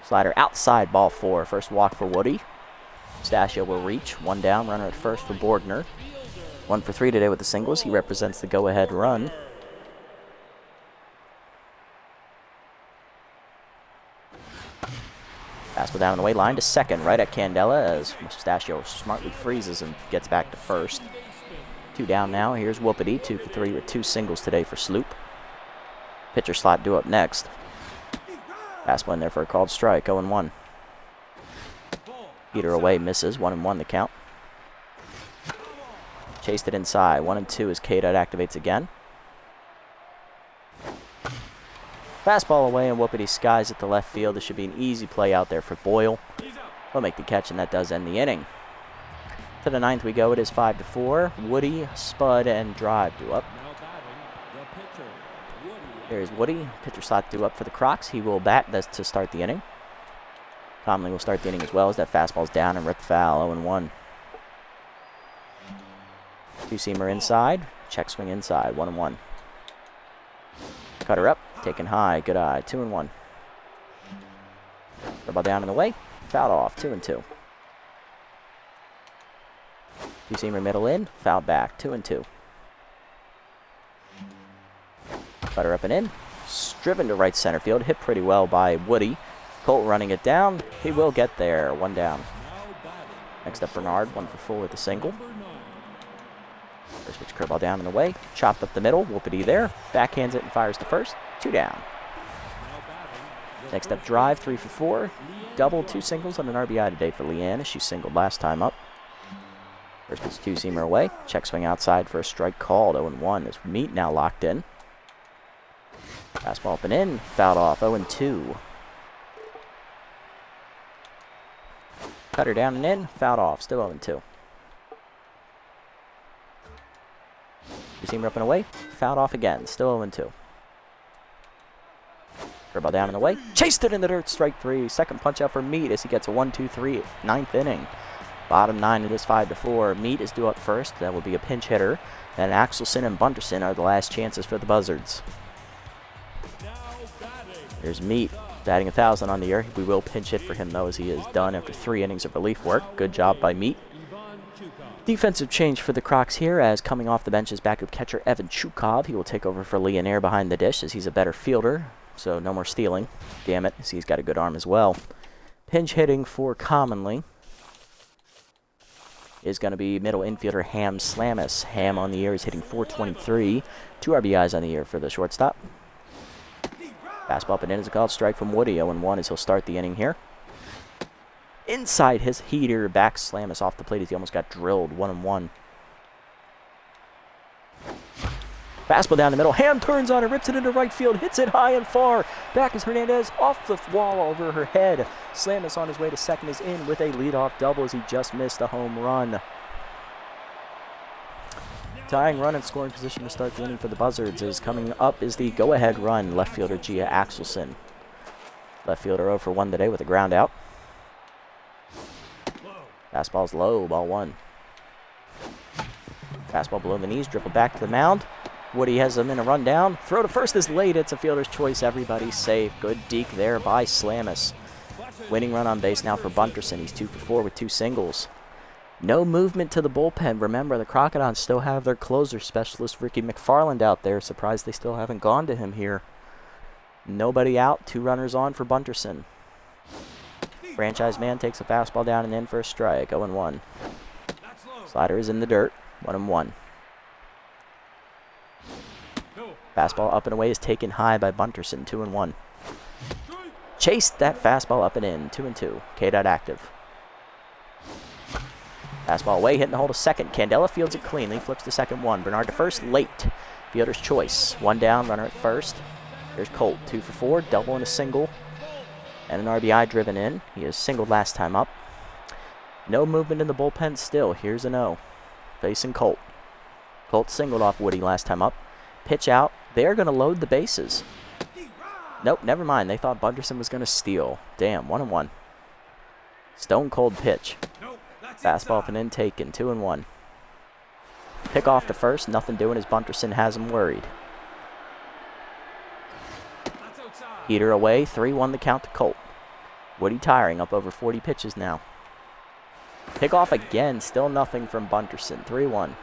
Slider outside, ball 4. First walk for Woody. Mustachio will reach. 1 down, runner at first for Borgner. 1 for 3 today with the singles. He represents the go-ahead run. Fastball down on the way line to second, right at Candela as Mustachio smartly freezes and gets back to first. 2 down now. Here's Whoopity, 2 for 3 with 2 singles today for Sloop. Pitcher slot due up next. Fastball in there for a called strike, 0-1. Heater away, misses, 1-1 the count. Chased it inside, 1-2 as K-Dot activates again. Fastball away and Whoopity skies at the left field. This should be an easy play out there for Boyle. He'll make the catch, and that does end the inning. To the 9th we go. It is 5 to 4. Woody, Spud, and Drive due up. There's Woody. Pitcher slot due up for the Crocs. He will bat to start the inning. Conley will start the inning as well as that fastball's down and ripped foul. 0-1. Two-seamer inside. Check swing inside. 1-1. Cutter up. Taken high. Good eye. 2-1. Ball down in the way. Fouled off. 2-2. Two-seamer middle in. Fouled back. 2-2. Cutter up and in. Driven to right center field. Hit pretty well by Woody. Colt running it down. He will get there. 1 down. Next up, Bernard. 1 for 4 with a single. First pitch curveball down in the way. Chopped up the middle. Whoopity there. Backhands it and fires to first. 2 down. Next up, Drive. 3 for 4. Double, 2 singles and an RBI today for Leanne as she singled last time up. First pitch 2-seamer away. Check swing outside for a strike called. 0-1 as Meat now locked in. Fastball up and in, fouled off, 0-2. Cutter down and in, fouled off, still 0-2. Receiver up and away, fouled off again, still 0-2. Curveball down and away, chased it in the dirt, strike 3. Second punch out for Meat as he gets a 1-2-3, 9th inning. Bottom 9, it is 5-4. Meat is due up first, that will be a pinch hitter. Then Axelson and Bunderson are the last chances for the Buzzards. There's Meat, batting 1,000 on the year. We will pinch hit for him, though, as he is done after 3 innings of relief work. Good job by Meat. Defensive change for the Crocs here, as coming off the bench is backup catcher Evan Chukov. He will take over for Leonaire behind the dish, as he's a better fielder, so no more stealing. Damn it, as he's got a good arm as well. Pinch hitting for Commonly is going to be middle infielder Ham Slamis. Ham on the year is hitting .423. 2 RBIs on the year for the shortstop. Fastball up and in is a called strike from Woody. 0-1 as he'll start the inning here. Inside his heater, back Slamis off the plate as he almost got drilled. 1-1. Fastball down the middle. Ham turns on it, rips it into right field, hits it high and far. Back is Hernandez off the wall over her head. Slamis on his way to second is in with a leadoff double as he just missed a home run. Tying run in scoring position to start the inning for the Buzzards is coming up is the go-ahead run, left fielder Gia Axelson. Left fielder 0 for 1 today with a ground out. Fastball's low, ball 1. Fastball below the knees, dribble back to the mound. Woody has him in a rundown. Throw to first is late. It's a fielder's choice. Everybody's safe. Good deke there by Slamis. Winning run on base now for Bunderson. He's 2 for 4 with 2 singles. No movement to the bullpen. Remember, the Crocodiles still have their closer specialist, Ricky Mcfarland, out there. Surprised they still haven't gone to him here. Nobody out. 2 runners on for Bunderson. Franchise man takes a fastball down and in for a strike. 0-1. Slider is in the dirt. 1-1. Fastball up and away is taken high by Bunderson. 2-1. Chased that fastball up and in. 2-2. K-Dot active. Fastball away, hitting the hole to second. Candela fields it cleanly, flips to second 1. Bernard to first, late. Fielder's choice. 1 down, runner at first. Here's Colt, 2 for 4, double and a single. And an RBI driven in. He is singled last time up. No movement in the bullpen still. Here's an 0. Facing Colt. Colt singled off Woody last time up. Pitch out. They're going to load the bases. Nope, never mind. They thought Bunderson was going to steal. Damn, 1-1. Stone cold pitch. Fastball up and in taken. 2-1. Pick off to first. Nothing doing as Bunderson has him worried. Heater away. 3-1 the count to Colt. Woody tiring, up over 40 pitches now. Pick off again. Still nothing from Bunderson. 3-1.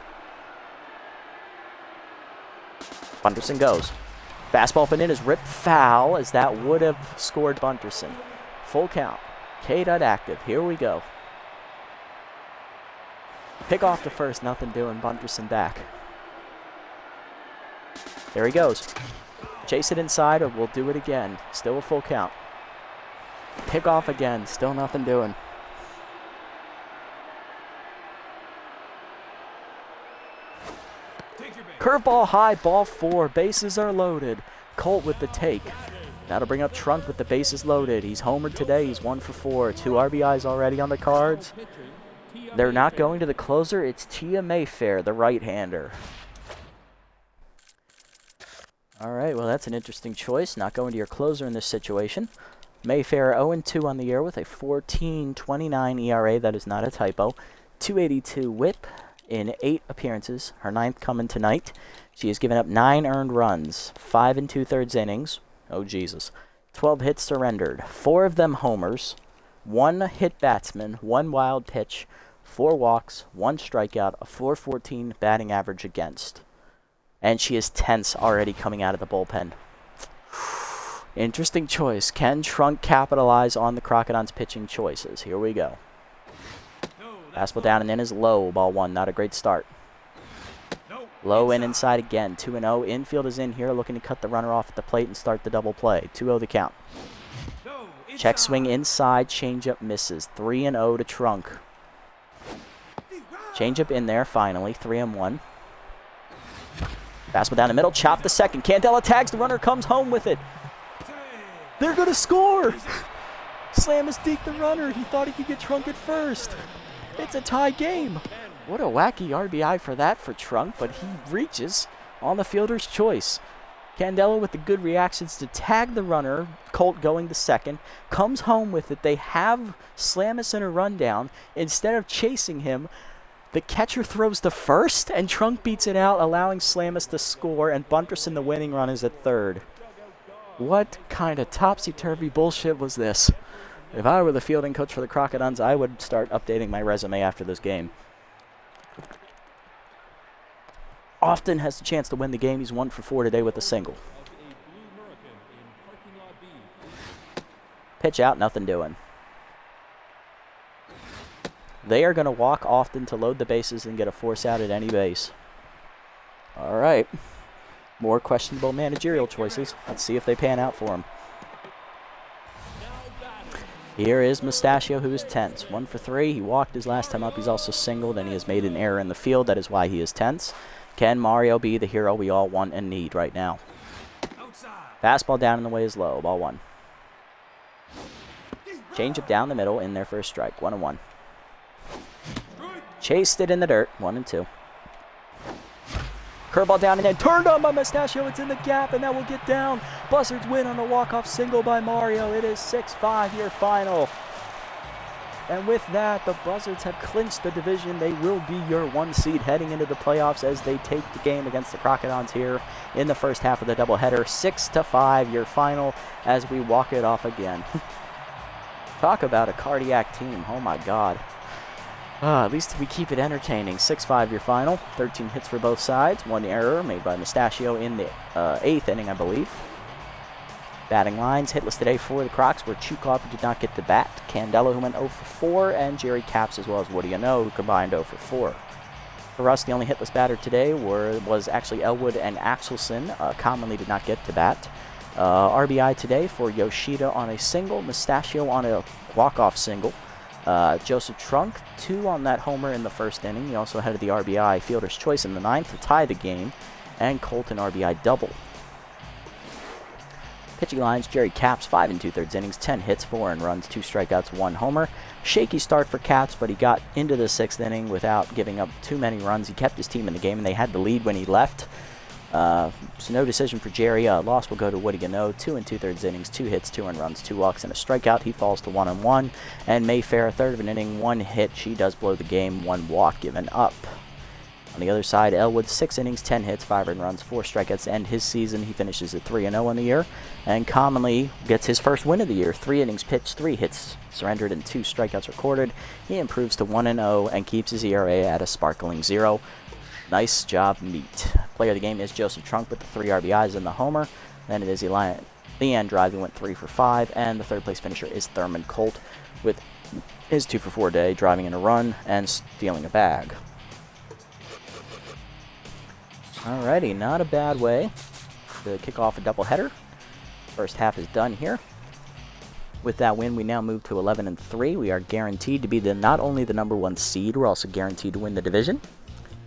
Bunderson goes. Fastball up and in is ripped foul, as that would have scored Bunderson. Full count. K-Dot active. Here we go. Pick off to first. Nothing doing. Bunderson back. There he goes. Chase it inside, or we'll do it again. Still a full count. Pick off again. Still nothing doing. Curveball high, ball 4. Bases are loaded. Colt with the take. That'll bring up Trunk with the bases loaded. He's homered today. He's 1 for 4. 2 RBIs already on the cards. They're not going to the closer. It's Tia Mayfair, the right-hander. All right, well, that's an interesting choice. Not going to your closer in this situation. Mayfair 0-2 on the year with a 14.29 ERA. That is not a typo. 282 whip in 8 appearances. Her 9th coming tonight. She has given up 9 earned runs, 5 2/3 innings. Oh, Jesus. 12 hits surrendered. 4 of them homers. 1 hit batsman, 1 wild pitch, 4 walks, 1 strikeout, a 4.14 batting average against. And she is tense already coming out of the bullpen. Interesting choice. Can Trunk capitalize on the Crocodiles' pitching choices? Here we go. Fastball down and in is low. Ball 1. Not a great start. Low and inside again. 2-0. Infield is in here looking to cut the runner off at the plate and start the double play. 2-0 the count. Check swing inside. Changeup misses. 3-0 to Trunk. Changeup in there finally. 3-1. Fastball down the middle, chop the second. Candela tags, the runner comes home with it. They're going to score! Slamus deked the runner. He thought he could get Trunk at first. It's a tie game. What a wacky RBI for that for Trunk, but he reaches on the fielder's choice. Candela with the good reactions to tag the runner, Colt going to second, comes home with it. They have Slamus in a rundown. Instead of chasing him, the catcher throws to first, and Trunk beats it out, allowing Slamus to score, and Bunterson, the winning run, is at third. What kind of topsy-turvy bullshit was this? If I were the fielding coach for the Crocodons, I would start updating my resume after this game. Often has the chance to win the game. He's 1 for 4 today with a single. Pitch out, nothing doing. They are going to walk often to load the bases and get a force out at any base. All right. More questionable managerial choices. Let's see if they pan out for him. Here is Mustachio, who is tense. 1 for 3. He walked his last time up. He's also singled, and he has made an error in the field. That is why he is tense. Can Mario be the hero we all want and need right now? Fastball down in the way is low. Ball 1. Changeup down the middle in there for a strike. 1-1. Chased it in the dirt. 1-2. Curveball down and then turned on by Mustachio. It's in the gap, and that will get down. Buzzards win on a walk-off single by Mario. It is 6-5 your final. And with that, the Buzzards have clinched the division. They will be your 1 seed heading into the playoffs as they take the game against the Crocodons here in the first half of the doubleheader. 6-5 your final as we walk it off again. Talk about a cardiac team. Oh my God. At least we keep it entertaining. 6-5 your final. 13 hits for both sides. 1 error made by Mustachio in the 8th inning, I believe. Batting lines hitless today for the Crocs were Chukov, who did not get the bat, Candela, who went 0 for 4, and Jerry Capps, as well as What Do You Know, who combined 0 for 4. For us, the only hitless batter today was actually Elwood and Axelson. Commonly did not get to bat. RBI today for Yoshida on a single, Mustachio on a walk-off single. Joseph Trunk, 2 on that homer in the first inning. He also had the RBI fielder's choice in the 9th to tie the game, and Colton RBI double. Pitching lines, Jerry Capps, 5 2/3 innings, 10 hits, 4 earned runs, 2 strikeouts, 1 homer. Shaky start for Capps, but he got into the 6th inning without giving up too many runs. He kept his team in the game, and they had the lead when he left. So no decision for Jerry. Loss will go to What Do You Know, 2 2/3 innings, 2 hits, 2 earned runs, 2 walks, and a strikeout. He falls to 1-1. And Mayfair, a third of an inning, 1 hit. She does blow the game, 1 walk given up. On the other side, Elwood, 6 innings, 10 hits, 5 earned runs, 4 strikeouts to end his season. He finishes at 3-0 on the year, and commonly gets his first win of the year. 3 innings pitched, 3 hits surrendered, and 2 strikeouts recorded. He improves to 1-0 and keeps his ERA at a sparkling 0. Nice job, Meat. Player of the game is Joseph Trunk with the 3 RBIs and the homer. Then it is Leanne Drive, who went 3 for 5, and the third place finisher is Thurman Colt with his 2 for 4 day, driving in a run and stealing a bag. Alrighty, not a bad way to kick off a doubleheader. First half is done here. With that win, we now move to 11-3. We are guaranteed to be not only the number 1 seed, we're also guaranteed to win the division,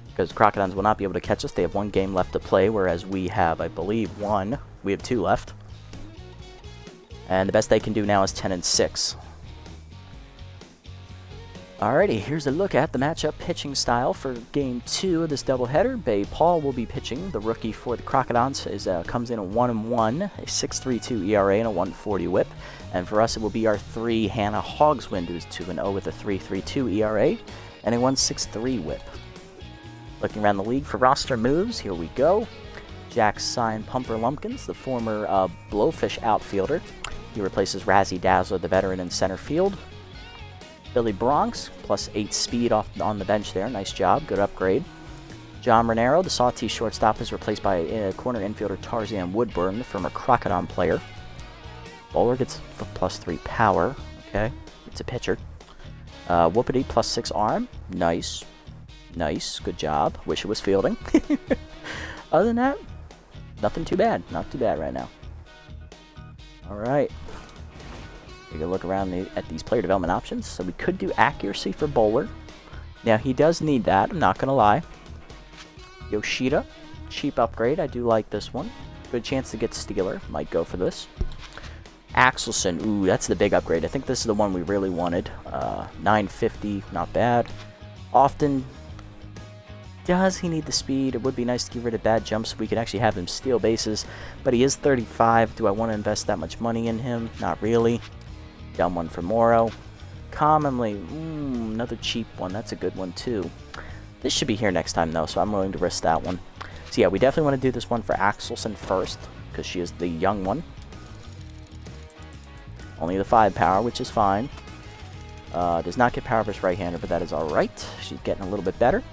because Crocodons will not be able to catch us. They have 1 game left to play, whereas we have, I believe, 1. We have 2 left. And the best they can do now is 10-6. Alrighty, here's a look at the matchup pitching style for Game 2 of this doubleheader. Bay Paul will be pitching. The rookie for the Crocodons comes in a 1-1, a 6.32 ERA, and a 1.40 WHIP. And for us, it will be our 3 Hannah Hogswind, who's 2-0 with a 3.32 ERA and a 1.63 WHIP. Looking around the league for roster moves, here we go. Jack Sign Pumper Lumpkins, the former Blowfish outfielder. He replaces Razzie Dazzler, the veteran in center field. Billy Bronx, plus 8 speed on the bench there. Nice job. Good upgrade. John Renero, the Sawtee shortstop, is replaced by corner infielder Tarzan Woodburn, the former Crocodon player. Bowler gets plus 3 power. Okay. It's a pitcher. Whoopity, plus 6 arm. Nice. Nice. Good job. Wish it was fielding. Other than that, nothing too bad. Not too bad right now. All right. We can look around at these player development options. So we could do accuracy for Bowler. Now, he does need that, I'm not going to lie. Yoshida, cheap upgrade. I do like this one. Good chance to get Stealer. Might go for this. Axelson. Ooh, that's the big upgrade. I think this is the one we really wanted. 950. Not bad. Often. Does he need the speed? It would be nice to get rid of bad jumps so we could actually have him steal bases. But he is 35. Do I want to invest that much money in him? Not really. Dumb one for Morrow. Commonly. Another cheap one. That's a good one too. This should be here next time though, so I'm willing to risk that one. So yeah, we definitely want to do this one for Axelson first, because she is the young one. Only the 5 power, which is fine. Does not get power versus right-hander, but that is alright. She's getting a little bit better.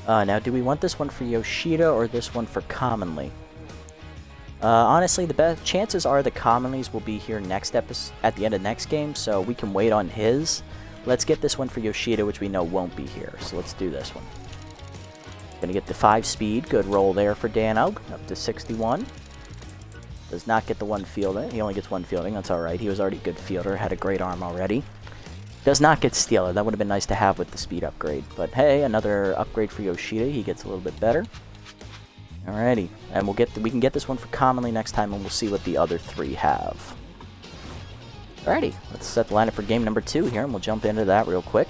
Now, do we want this one for Yoshida or this one for Commonly? Honestly, the best chances are the Commonlies will be here next episode, at the end of next game, so we can wait on his. Let's get this one for Yoshida, which we know won't be here, so let's do this one. Gonna get the 5 speed, good roll there for Dano, up to 61. Does not get the 1 fielding, he only gets 1 fielding, that's alright, he was already a good fielder, had a great arm already. Does not get Stealer, that would have been nice to have with the speed upgrade, but hey, another upgrade for Yoshida, he gets a little bit better. Alrighty, and we can get this one for Commonly next time, and we'll see what the other 3 have. Alrighty, let's set the lineup for game number 2 here, and we'll jump into that real quick.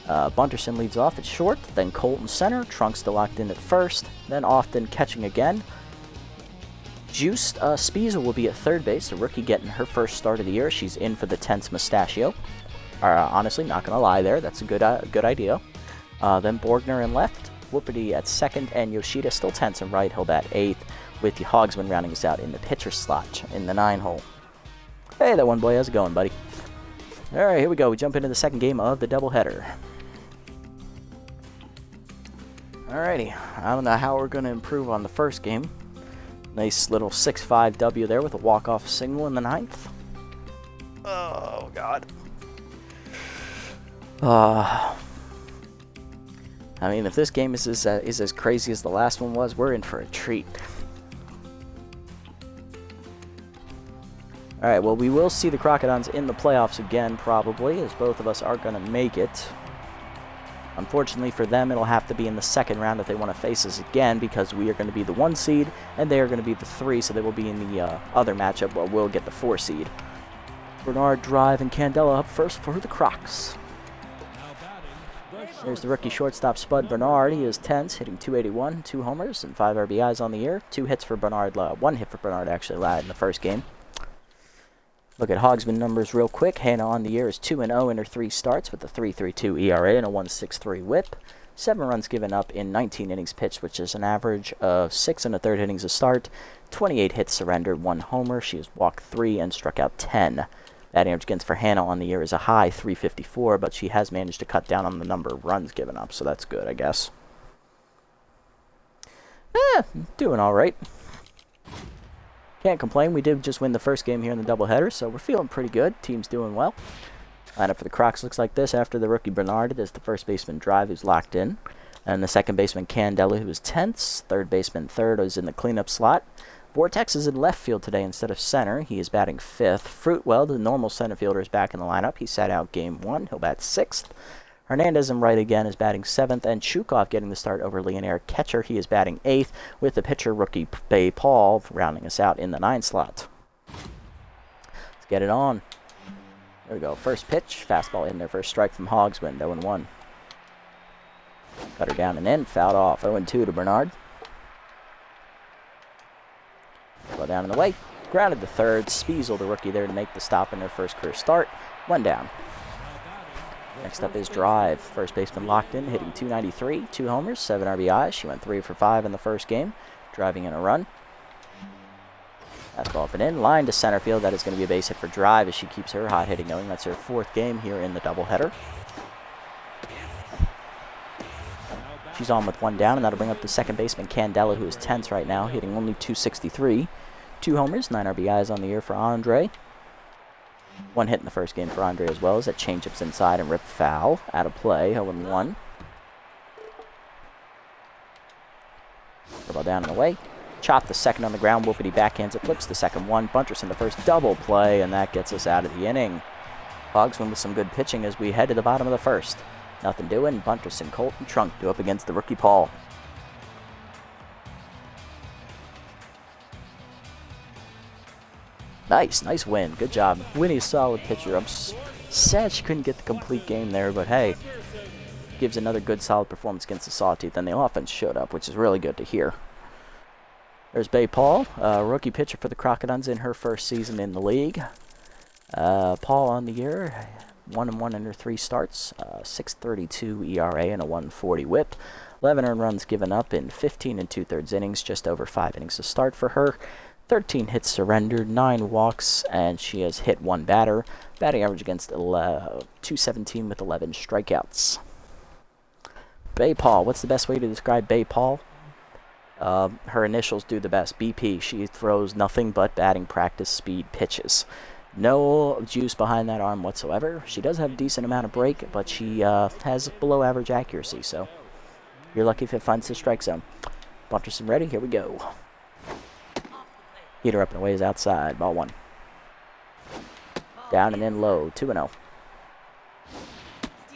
Bunterson leads off at short, then Colton center, Trunks still locked in at first, then Often catching again. Juiced Spiesel will be at third base, a rookie getting her first start of the year. She's in for the tense mustachio. Honestly, not gonna lie there, that's a good idea. Then Borgner in left, Whoopity at second, and Yoshida still tense and right. He'll bat 8th, with the Hogsman rounding us out in the pitcher slot in the 9 hole. Hey, that one boy, how's it going, buddy? Alright, here we go. We jump into the second game of the doubleheader. Alrighty, I don't know how we're going to improve on the first game. Nice little 6-5 W there with a walk-off single in the 9th. Oh, God. I mean, if this game is as crazy as the last one was, we're in for a treat. Alright, well, we will see the Crocodons in the playoffs again, probably, as both of us are going to make it. Unfortunately for them, it'll have to be in the second round if they want to face us again, because we are going to be the 1 seed, and they are going to be the 3, so they will be in the other matchup where we'll get the 4 seed. Bernard, Drive, and Candela up first for the Crocs. There's the rookie shortstop Spud Bernard. He is tense, hitting .281, 2 homers, and 5 RBIs on the year. 2 hits for Bernard, 1 hit for Bernard actually in the first game. Look at Hogsman numbers real quick. Hannah on the year is 2-0 in her 3 starts with a 3.32 ERA and a 1.63 WHIP. 7 runs given up in 19 innings pitched, which is an average of 6 1/3 innings a start. 28 hits surrendered, 1 homer. She has walked 3 and struck out 10. Batting average against for Hannah on the year is a high 354, but she has managed to cut down on the number of runs given up, so that's good, I guess. Doing all right. Can't complain. We did just win the first game here in the doubleheader, so we're feeling pretty good. Team's doing well. Lineup for the Crocs looks like this. After the rookie Bernard, there's the first baseman Drive, who's locked in. And the second baseman Candela, who is tense. Third baseman Third is in the cleanup slot. Vortex is in left field today instead of center. He is batting 5th. Fruitwell, the normal center fielder, is back in the lineup. He sat out game 1. He'll bat 6th. Hernandez in right again is batting 7th, and Chukov getting the start over Leonaire. Catcher, he is batting 8th, with the pitcher rookie Bay Paul rounding us out in the 9 slot. Let's get it on. There we go. First pitch, fastball in there. First strike from Hogsman, 0-1. Cutter down and in, fouled off. 0-2 to Bernard. Go down in the way. Grounded to third. Spiesel, the rookie, there to make the stop in their first career start. 1 down. Next up is Drive. First baseman locked in, hitting .293, 2 homers, 7 RBIs. She went 3 for 5 in the first game, driving in a run. Fastball up and in, line to center field. That is going to be a base hit for Drive as she keeps her hot hitting going. That's her 4th game here in the doubleheader. She's on with 1 down, and that'll bring up the second baseman Candela, who is tense right now, hitting only .263. 2 homers, 9 RBIs on the year for Andre. 1 hit in the first game for Andre as well, as that changeups inside and ripped foul. Out of play, 0-1. Ball down and away. Chop the second on the ground. Whoopity backhands it, flips the second one. Bunterson the first, double play, and that gets us out of the inning. Hogsman with some good pitching as we head to the bottom of the first. Nothing doing. Buntress and Colt and Trunk do up against the rookie Paul. Nice win. Good job. Winnie's a solid pitcher. I'm sad she couldn't get the complete game there, but hey, gives another good solid performance against the Sawtooth, and the offense showed up, which is really good to hear. There's Bay Paul, rookie pitcher for the Crocodiles in her first season in the league. Paul on the year, 1-1 in her 3 starts, 6.32 ERA and a 1.40 WHIP. 11 earned runs given up in 15 2/3 innings, just over 5 innings to start for her. 13 hits surrendered, 9 walks, and she has hit 1 batter. Batting average against 217 with 11 strikeouts. Bay Paul, what's the best way to describe Bay Paul? Her initials do the best, BP. She throws nothing but batting practice speed pitches. No juice behind that arm whatsoever. She does have a decent amount of break, but she has below average accuracy, so you're lucky if it finds the strike zone. Buntress ready, here we go. Heater up and away is outside, ball 1. Down and in low, 2-0.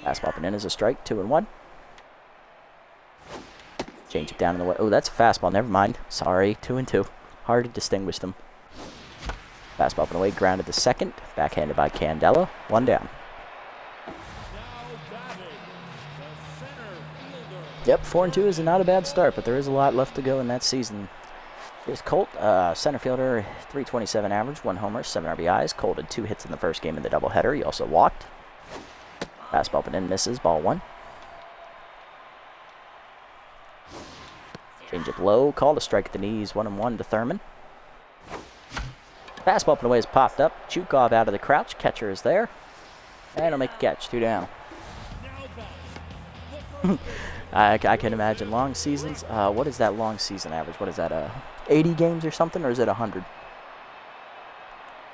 Fastball up and in is a strike, 2-1. Change it down in the way. Oh, that's a fastball, never mind. Sorry, 2-2. Hard to distinguish them. Fastball up and away, grounded to second. Backhanded by Candela, 1 down. Yep, 4-2 is not a bad start, but there is a lot left to go in that season. Here's Colt, center fielder, 327 average, 1 homer, 7 RBIs. Colt had 2 hits in the first game of the doubleheader. He also walked. Fastball up and in misses, ball 1. Change up low, called a strike at the knees, 1-1 to Thurman. Fastball up and away is popped up. Chukov out of the crouch, catcher is there. And he'll make a catch, 2 down. I can imagine long seasons. What is that long season average? What is that, 80 games or something, or is it 100?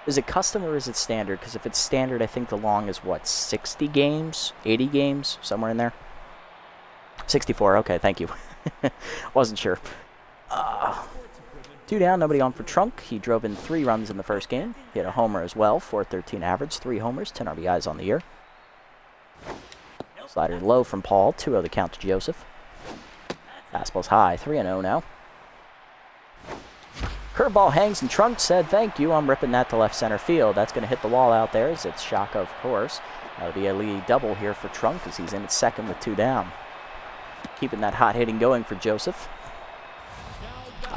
Is it custom or is it standard? Because if it's standard, I think the long is, what, 60 games? 80 games? Somewhere in there? 64, okay, thank you. Wasn't sure. 2 down, nobody on for Trunk. He drove in 3 runs in the first game. He had a homer as well, 413 average, 3 homers, 10 RBIs on the year. Slider low from Paul, 2-0 the count to Joseph. Fastball's high, 3-0 now. Curveball hangs and Trunk said, thank you, I'm ripping that to left center field. That's going to hit the wall out there as it's Shaka, of course. That'll be a lead double here for Trunk as he's in at second with 2 down. Keeping that hot hitting going for Joseph.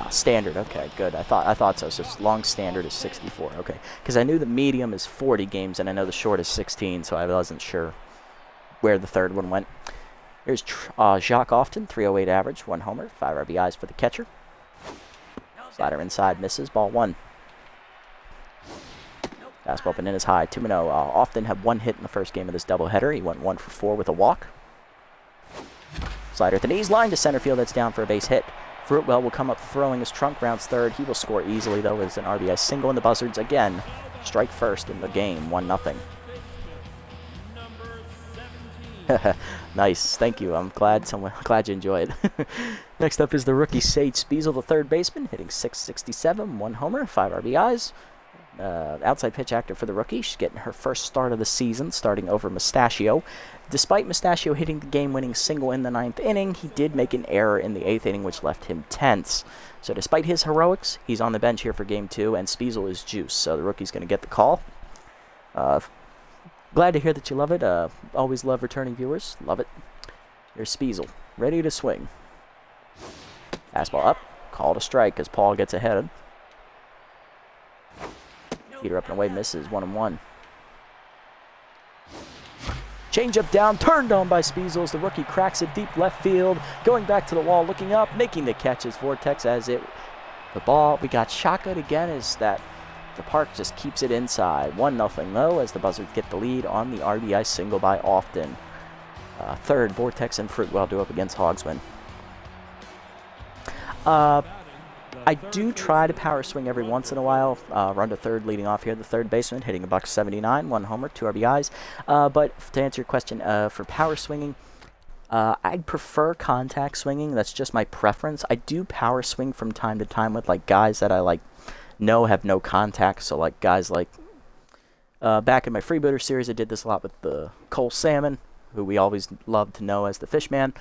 Standard, okay, good. I thought so. So long standard is 64, okay. Because I knew the medium is 40 games and I know the short is 16, so I wasn't sure where the third one went. Here's Jacques Often, 308 average, 1 homer, 5 RBIs for the catcher. Slider inside, misses, ball 1. Fastball up and in is high, 2-0. Often had 1 hit in the first game of this doubleheader. He went 1 for 4 with a walk. Slider at the knees, line to center field, that's down for a base hit. Fruitwell will come up throwing his Trunk, rounds third. He will score easily, though, as an RBI single in the Buzzards. Again, strike first in the game, 1-0. Nice, thank you. I'm glad you enjoyed. Next up is the rookie Sage Spiesel, the third baseman, hitting .667, 1 homer, 5 RBIs. Outside pitch actor for the rookie. She's getting her first start of the season, starting over Mustachio. Despite Mustachio hitting the game-winning single in the 9th inning, he did make an error in the 8th inning, which left him tense. So despite his heroics, he's on the bench here for Game 2, and Spiesel is juice, so the rookie's going to get the call. Glad to hear that you love it. Always love returning viewers. Love it. Here's Spiesel, ready to swing. Fastball up, called a strike as Paul gets ahead. Heater up and away, misses, 1-1. Changeup down, turned on by Spiesel as the rookie cracks it deep left field. Going back to the wall, looking up, making the catch is Vortex as the ball, we got shotgun again as that the park just keeps it inside. 1-0 though as the Buzzards get the lead on the RBI single by Often. Third, Vortex and Fruitwell do up against Hogsman. I do try to power swing every once in a while. Run to third, leading off here, the third baseman, hitting $179, 1 homer, 2 RBIs. But to answer your question, for power swinging, I'd prefer contact swinging. That's just my preference. I do power swing from time to time with like guys that I know have no contact. So like guys like back in my freebooter series, I did this a lot with the Cole Salmon. who we always love to know as the Fishman.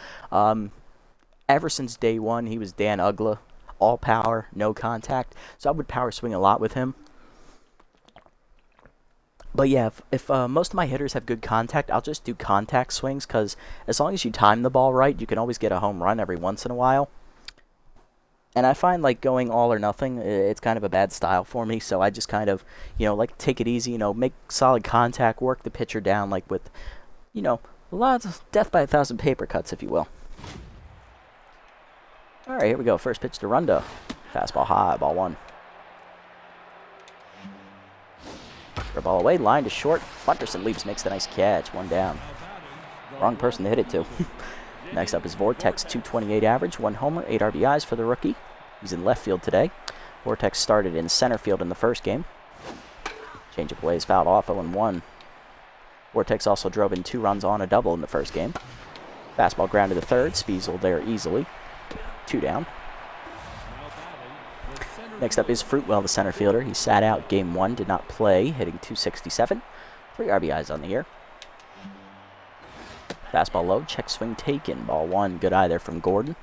Ever since day one, he was Dan Ugla. All power, no contact. So I would power swing a lot with him. But yeah, if most of my hitters have good contact, I'll just do contact swings, because as long as you time the ball right, you can always get a home run every once in a while. And I find, like, going all or nothing, it's kind of a bad style for me, so I just kind of, like, take it easy, make solid contact, work the pitcher down, like, with, lots of death by 1,000 paper cuts, if you will. All right, here we go. First pitch to Runda. Fastball high, ball one. Ball away, line to short. Bunterson leaps, makes the nice catch. One down. Wrong person to hit it to. Next up is Vortex, 228 average, 1 homer, 8 RBIs for the rookie. He's in left field today. Vortex started in center field in the first game. Changeup away is fouled off, 0-1. Vortex also drove in 2 runs on a double in the first game. Fastball grounded to third. Spiesel there easily. 2 down. Next up is Fruitwell the Centerfielder. He sat out game 1, did not play, hitting .267. 3 RBIs on the year. Fastball low, check swing taken. Ball 1, good eye there from Gordon.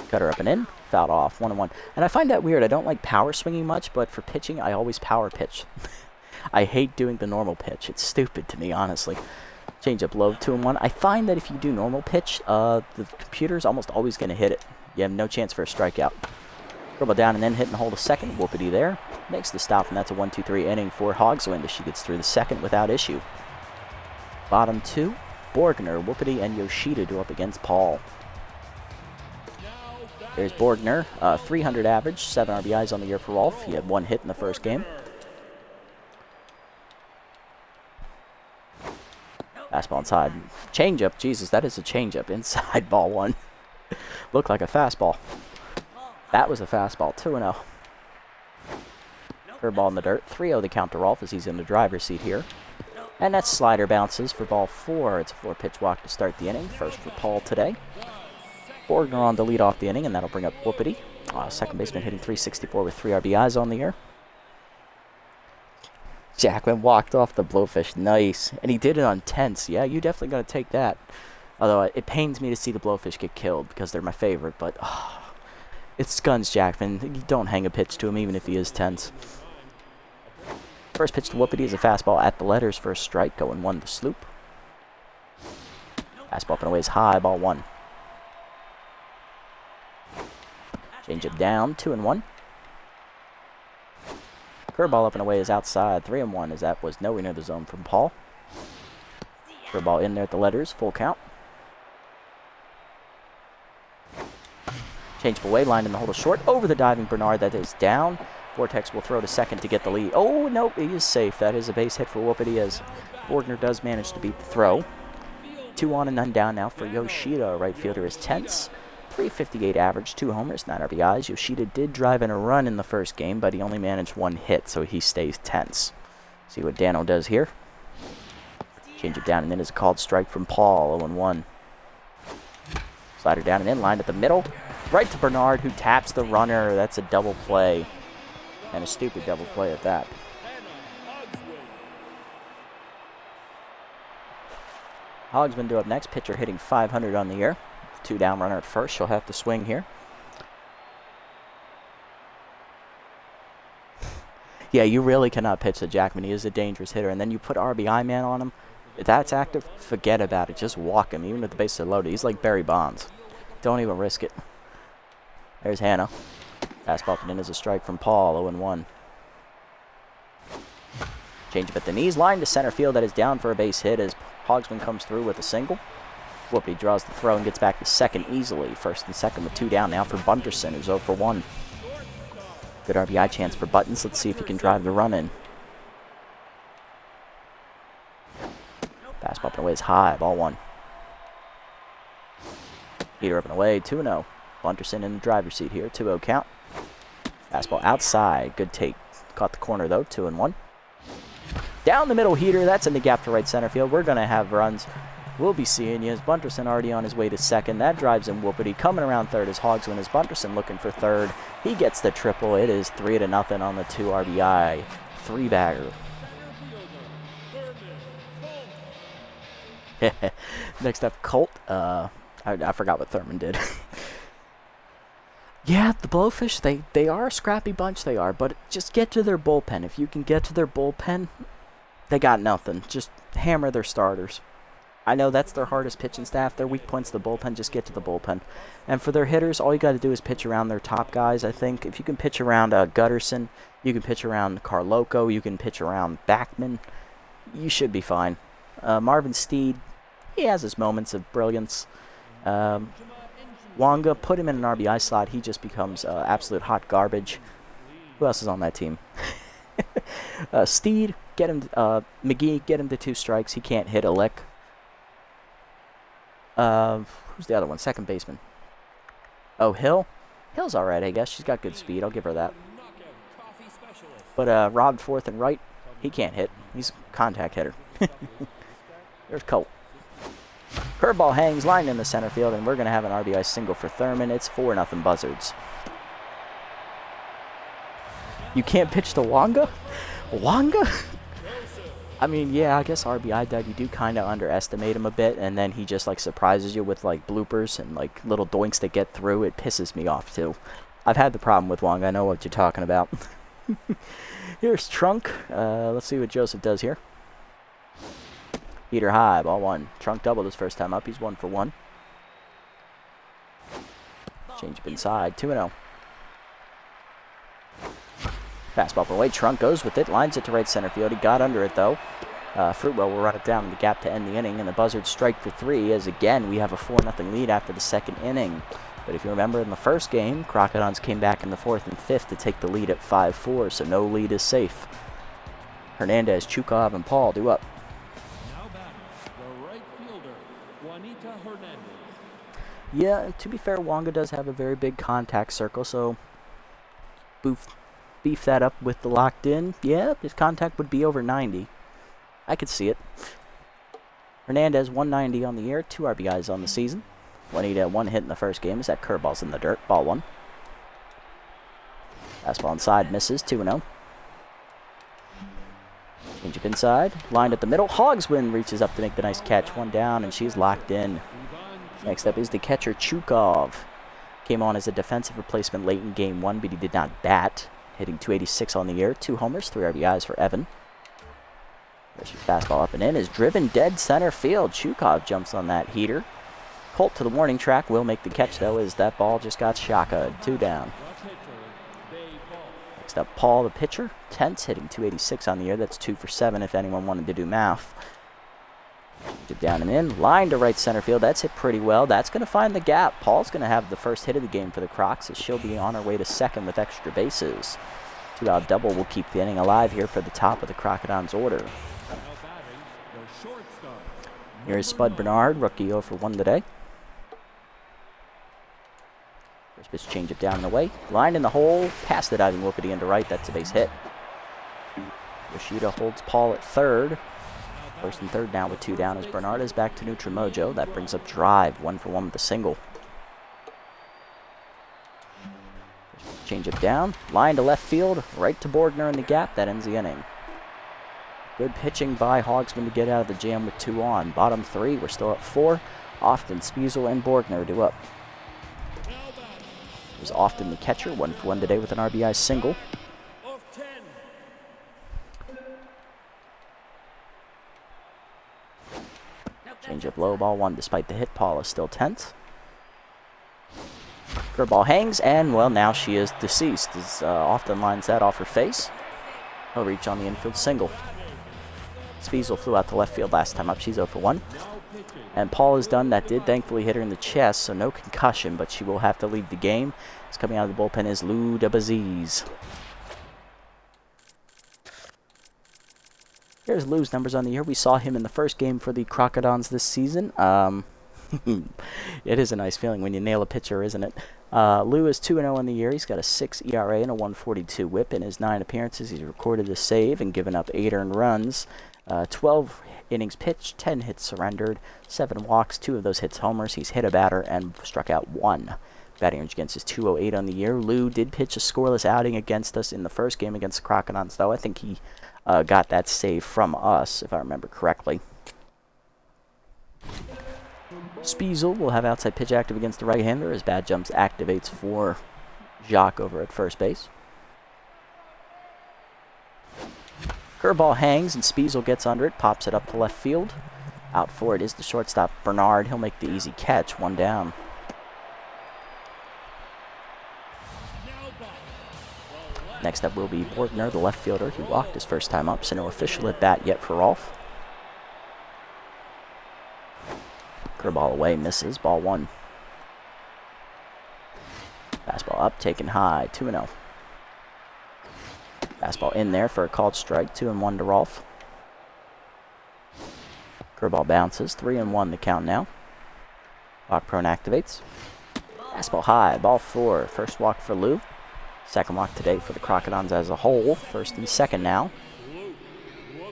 Cutter up and in, fouled off, 1-1. And I find that weird. I don't like power swinging much, but for pitching, I always power pitch. I hate doing the normal pitch. It's stupid to me, honestly. Changeup low, 2-1. I find that if you do normal pitch, the computer's almost always going to hit it. You have no chance for a strikeout. Dribble down and then hit and hold a second. Whoopity there. Makes the stop, and that's a 1-2-3 inning for Hogswind as she gets through the second without issue. Bottom 2, Borgner, Whoopity, and Yoshida do up against Paul. There's Borgner, 300 average, 7 RBIs on the year for Rolf. He had 1 hit in the first game. Fastball inside. Changeup, Jesus, that is a changeup. Inside, ball 1. Looked like a fastball. That was a fastball, 2-0. Curveball in the dirt, 3-0 the count to Rolf as he's in the driver's seat here. And that slider bounces for ball 4. It's a 4-pitch walk to start the inning. First for Paul today. Borgner on to lead off the inning, and that'll bring up Whoopity. Second baseman hitting .364 with 3 RBIs on the year. Jackman walked off the blowfish. Nice. And he did it on tense. Yeah, you definitely got to take that. Although it pains me to see the blowfish get killed because they're my favorite, but it's guns, Jackman. You don't hang a pitch to him even if he is tense. First pitch to Whoopity is a fastball at the letters for a strike, going 1 to Sloop. Fastball up and away is high, ball 1. Changeup down, 2-1. Curveball up and away is outside, 3-1, as that was nowhere near the zone from Paul. Curveball in there at the letters, full count. Changeup away, line in the hold of short, over the diving Bernard, that is down. Vortex will throw to second to get the lead. Oh, nope, he is safe. That is a base hit for Whoopity as Borgner does manage to beat the throw. 2 on and none down now for Yoshida. Right fielder is tense. .358 average, 2 homers, 9 RBIs. Yoshida did drive in a run in the first game, but he only managed 1 hit, so he stays tense. See what Dano does here. Change it down and in is a called strike from Paul, 0-1. Slider down and in, lined at the middle. Right to Bernard, who taps the runner. That's a double play. And a stupid double play at that. Hogsman due up next. Pitcher hitting .500 on the year. 2 down, runner at first. She'll have to swing here. Yeah, you really cannot pitch to Jackman. He is a dangerous hitter. And then you put RBI man on him. If that's active, forget about it. Just walk him, even if the bases are loaded. He's like Barry Bonds. Don't even risk it. There's Hannah. Fastball up and in is a strike from Paul, 0-1. Changeup at the knees, line to center field. That is down for a base hit as Hogsman comes through with a single. Whoopity draws the throw and gets back to second easily. First and second with 2 down now for Bunderson, who's 0-1. Good RBI chance for Buttons. Let's see if he can drive the run in. Fastball up and away is high, ball 1. Heater up and away, 2-0. Bunderson in the driver's seat here, 2-0 count. Fastball outside, good take. Caught the corner though, 2-1. Down the middle heater, that's in the gap to right center field. We're going to have runs. We'll be seeing you as Bunderson already on his way to second. That drives in Whoopity. Coming around third is Hogsman as Bunderson looking for third. He gets the triple. It is 3-0 on the 2 RBI 3-bagger. Next up, Colt. I forgot what Thurman did. Yeah, the Blowfish, they are a scrappy bunch, they are, but just get to their bullpen. If you can get to their bullpen, they got nothing. Just hammer their starters. I know that's their hardest pitching staff. Their weak point's the bullpen. Just get to the bullpen. And for their hitters, all you got to do is pitch around their top guys, I think. If you can pitch around Gutterson, you can pitch around Carloco, you can pitch around Backman, you should be fine. Marvin Steed, he has his moments of brilliance. Wonga, put him in an RBI slot, he just becomes absolute hot garbage. Who else is on that team? Steed, get him, McGee, get him to 2 strikes. He can't hit a lick. Who's the other one? Second baseman. Oh, Hill? Hill's alright, I guess. She's got good speed. I'll give her that. But Rob fourth and right, he can't hit. He's a contact hitter. There's Colt. Curveball hangs, line in the center field, and we're going to have an RBI single for Thurman. It's 4-0 Buzzards. You can't pitch to Wonga? Wonga? I mean, yeah, I guess RBI Doug, you do kind of underestimate him a bit, and then he just, like, surprises you with, like, bloopers and, like, little doinks that get through. It pisses me off, too. I've had the problem with Wonga. I know what you're talking about. Here's Trunk. Let's see what Joseph does here. Heater high, ball 1. Trunk doubled his first time up. He's 1 for 1. Change up inside. 2-0. Fastball for away. Trunk goes with it. Lines it to right center field. He got under it, though. Fruitwell will run it down in the gap to end the inning. And the Buzzards strike for 3 as, again, we have a 4-0 lead after the second inning. But if you remember in the first game, Crocodons came back in the 4th and 5th to take the lead at 5-4. So no lead is safe. Hernandez, Chukov, and Paul do up. Yeah, to be fair, Wonga does have a very big contact circle, so beef that up with the locked in. Yeah, his contact would be over 90. I could see it. Hernandez, 190 on the year, 2 RBIs on the season. 1 hit in the first game. Is that curveball's in the dirt? Ball 1. Fastball inside, misses, 2-0. Change up inside, lined at the middle. Hogswin reaches up to make the nice catch. 1 down, and she's locked in. Next up is the catcher, Chukov. Came on as a defensive replacement late in Game 1, but he did not bat. Hitting .286 on the year. 2 homers, 3 RBIs for Evan. There's your fastball up and in. Is driven dead center field. Chukov jumps on that heater. Colt to the warning track. Will make the catch, though, as that ball just got shotgunned. 2 down. Next up, Paul, the pitcher. Tense, hitting .286 on the year. That's 2 for 7 if anyone wanted to do math. Down and in, line to right center field. That's hit pretty well. That's going to find the gap. Paul's going to have the first hit of the game for the Crocs, as she'll be on her way to second with extra bases. 2-out double will keep the inning alive here for the top of the Crocodons order. Here's Spud Bernard, rookie 0 for 1 today. First pitch change it down and away. Line in the hole, past the diving Whoopity into right. That's a base hit. Yoshida holds Paul at third. First and third now with 2 down as Bernard is back to neutral mojo. That brings up Drive, 1 for 1 with a single. Change it down, line to left field, right to Bordner in the gap. That ends the inning. Good pitching by Hogsman to get out of the jam with 2 on. Bottom 3, we're still at 4. Often, Spiesel, and Bordner do up. There's Often the catcher, 1 for 1 today with an RBI single. Change up low, ball 1 despite the hit. Paul is still tense. Curveball hangs, and, well, now she is deceased. As Often lines that off her face. He'll reach on the infield single. Spiesel flew out to left field last time up. She's 0 for 1. And Paul is done. That did thankfully hit her in the chest, so no concussion, but she will have to leave the game. As coming out of the bullpen is Lou DeBaziz. Here's Lou's numbers on the year. We saw him in the first game for the Crocodons this season. It is a nice feeling when you nail a pitcher, isn't it? Lou is 2-0 on the year. He's got a 6 ERA and a 1.42 whip in his 9 appearances. He's recorded a save and given up 8 earned runs. 12 innings pitched, 10 hits surrendered, 7 walks, 2 of those hits homers. He's hit a batter and struck out 1. Batting average against is .208 on the year. Lou did pitch a scoreless outing against us in the first game against the Crocodons, though. I think he got that save from us, if I remember correctly. Spiesel will have outside pitch active against the right-hander as Bad Jumps activates for Jacques over at first base. Curveball hangs and Spiesel gets under it, pops it up to left field. Out for it is the shortstop Bernard. He'll make the easy catch, one down. Next up will be Borgner, the left fielder. He walked his first time up, so no official at bat yet for Rolf. Curveball away, misses, ball one. Fastball up, taken high, 2-0. Fastball in there for a called strike, 2-1 to Rolf. Curveball bounces, 3-1 the count now. Walk prone activates. Fastball high, ball four. First walk for Lou. Second walk today for the Crocodons as a whole. First and second now.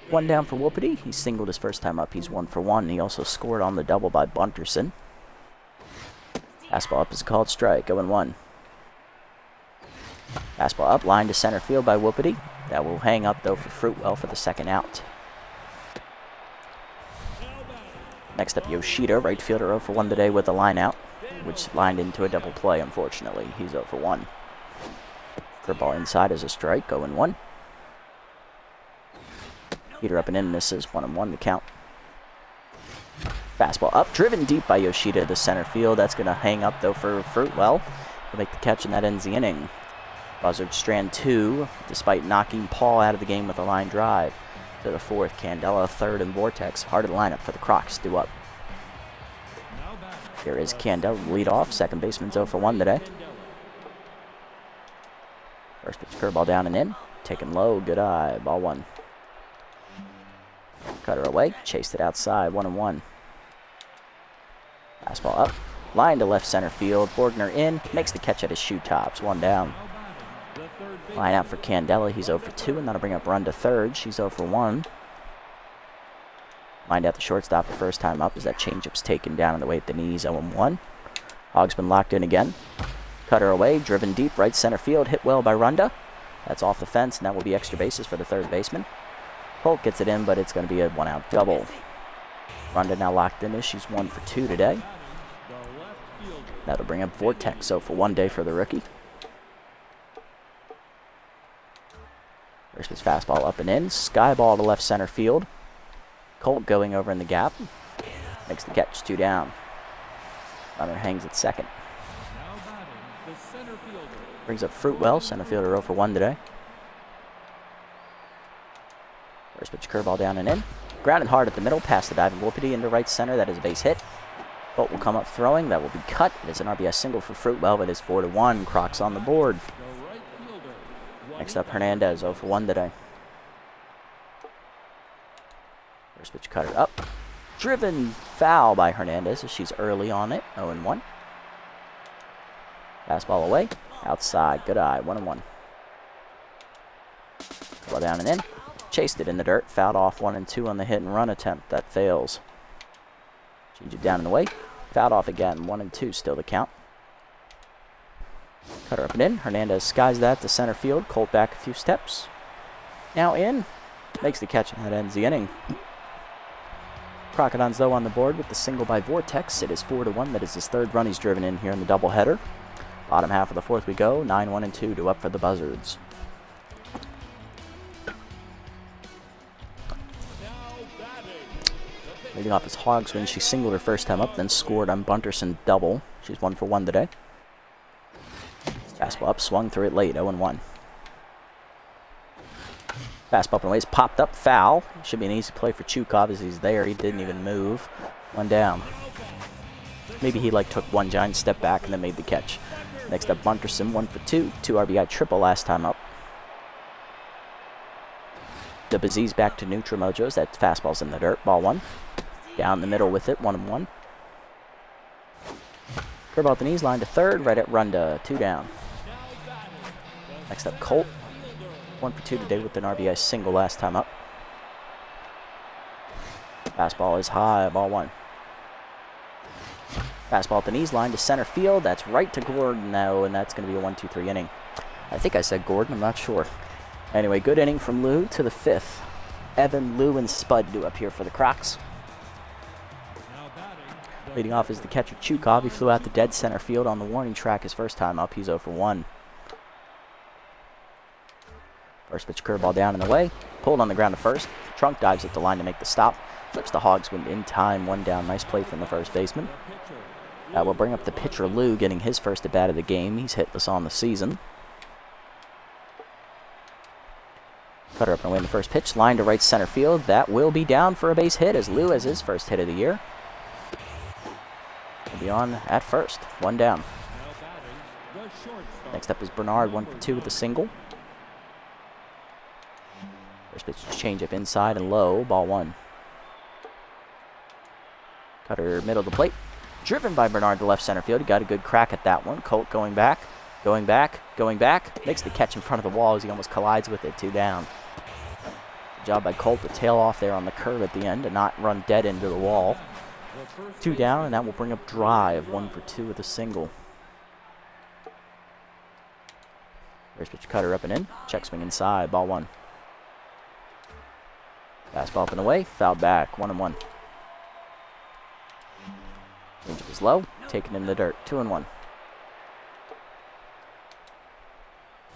One down for Whoopity. He singled his first time up. He's 1 for 1. He also scored on the double by Bunterson. Fastball up is a called strike, 0-1. Fastball up, line to center field by Whoopity. That will hang up though for Fruitwell for the second out. Next up, Yoshida, right fielder, 0 for 1 today with a line out, which lined into a double play, unfortunately. He's 0 for 1. Curveball inside is a strike, 0-1. Heater up and in, misses, 1-1 the count. Fastball up, driven deep by Yoshida to center field. That's going to hang up though for Fruitwell. He'll make the catch and that ends the inning. Buzzards strand 2, despite knocking Paul out of the game with a line drive. To the fourth, Candela, third, and Vortex. Heart of the lineup for the Crocs, due up. Here is Candela, lead off. Second baseman's 0 for 1 today. First pitch curveball down and in. Taken low, good eye, ball one. Cutter away, chased it outside, 1-1. Fastball up, line to left center field. Borgner in, makes the catch at his shoe tops, 1 down. Line out for Candela, he's 0 for 2, and that'll bring up run to third. She's 0 for 1. Lined out the shortstop the first time up as that changeup's taken down on the way at the knees, 0-1. Hog's been locked in again. Cutter away, driven deep, right center field, hit well by Runda. That's off the fence, and that will be extra bases for the third baseman. Holt gets it in, but it's going to be a 1-out double. Runda now locked in as she's 1 for 2 today. That'll bring up Vortex, 0 for 1 day for the rookie. First pitch fastball up and in. Sky ball to left center field. Colt going over in the gap. Makes the catch, 2 down. Runner hangs at second. Brings up Fruitwell, center fielder 0 for 1 today. First pitch curveball down and in. Grounded hard at the middle, past the diving Whoopity into right center. That is a base hit. Colt will come up throwing. That will be cut. It is an RBI single for Fruitwell. It is 4-1. Crocs on the board. Next up, Hernandez, 0 for 1 today. First pitch cutter up. Driven foul by Hernandez as she's early on it, 0-1. Fastball away, outside, good eye, 1-1. Ball down and in. Chased it in the dirt, fouled off 1-2 on the hit and run attempt. That fails. Change it down and away. Fouled off again, 1-2 still the count. Cutter up and in. Hernandez skies that to center field. Colt back a few steps. Now in. Makes the catch and that ends the inning. Crocodons though on the board with the single by Vortex. It is 4-1. That is his third run he's driven in here in the doubleheader. Bottom half of the fourth we go. 9-1-2 to up for the Buzzards. Leading off is Hogs when she singled her first time up, then scored on Bunterson double. She's 1 for 1 today. Fastball up, swung through it late, 0-1. Fastball up and away is popped up, foul. Should be an easy play for Chukov as he's there. He didn't even move. 1 down. Maybe he took one giant step back and then made the catch. Next up, Bunterson, 1 for 2. 2 RBI triple last time up. The Baziz back to neutral mojos. That fastball's in the dirt. Ball 1. Down the middle with it, 1-1. Curveball at the knees, line to third, right at Runda, 2 down. Next up, Colt. 1 for 2 today with an RBI single last time up. Fastball is high, ball 1. Fastball at the knees, line to center field. That's right to Gordon now, and that's going to be a 1-2-3 inning. I think I said Gordon, I'm not sure. Anyway, good inning from Lou to the 5th. Evan, Lou, and Spud do up here for the Crocs. Leading off is the catcher, Chukov. He flew out the dead center field on the warning track his first time up. He's 0 for 1. First pitch curveball down in the way. Pulled on the ground to first. Trunk dives at the line to make the stop. Flips the Hogswind in time. 1 down. Nice play from the first baseman. That will bring up the pitcher, Lou, getting his first at bat of the game. He's hitless on the season. Cutter up and away in the first pitch. Line to right center field. That will be down for a base hit as Lou has his first hit of the year. Will be on at first. 1 down. Next up is Bernard. 1 for 2 with a single. First pitch change up inside and low. Ball 1. Cutter middle of the plate. Driven by Bernard to left center field. He got a good crack at that one. Colt going back. Going back. Going back. Makes the catch in front of the wall as he almost collides with it. 2 down. Good job by Colt to tail off there on the curve at the end and not run dead into the wall. 2 down, and that will bring up drive. 1 for 2 with a single. First pitch cutter up and in. Check swing inside. Ball 1. Fastball up and away. Fouled back. 1-1. Changeup is low. Taken in the dirt. 2-1.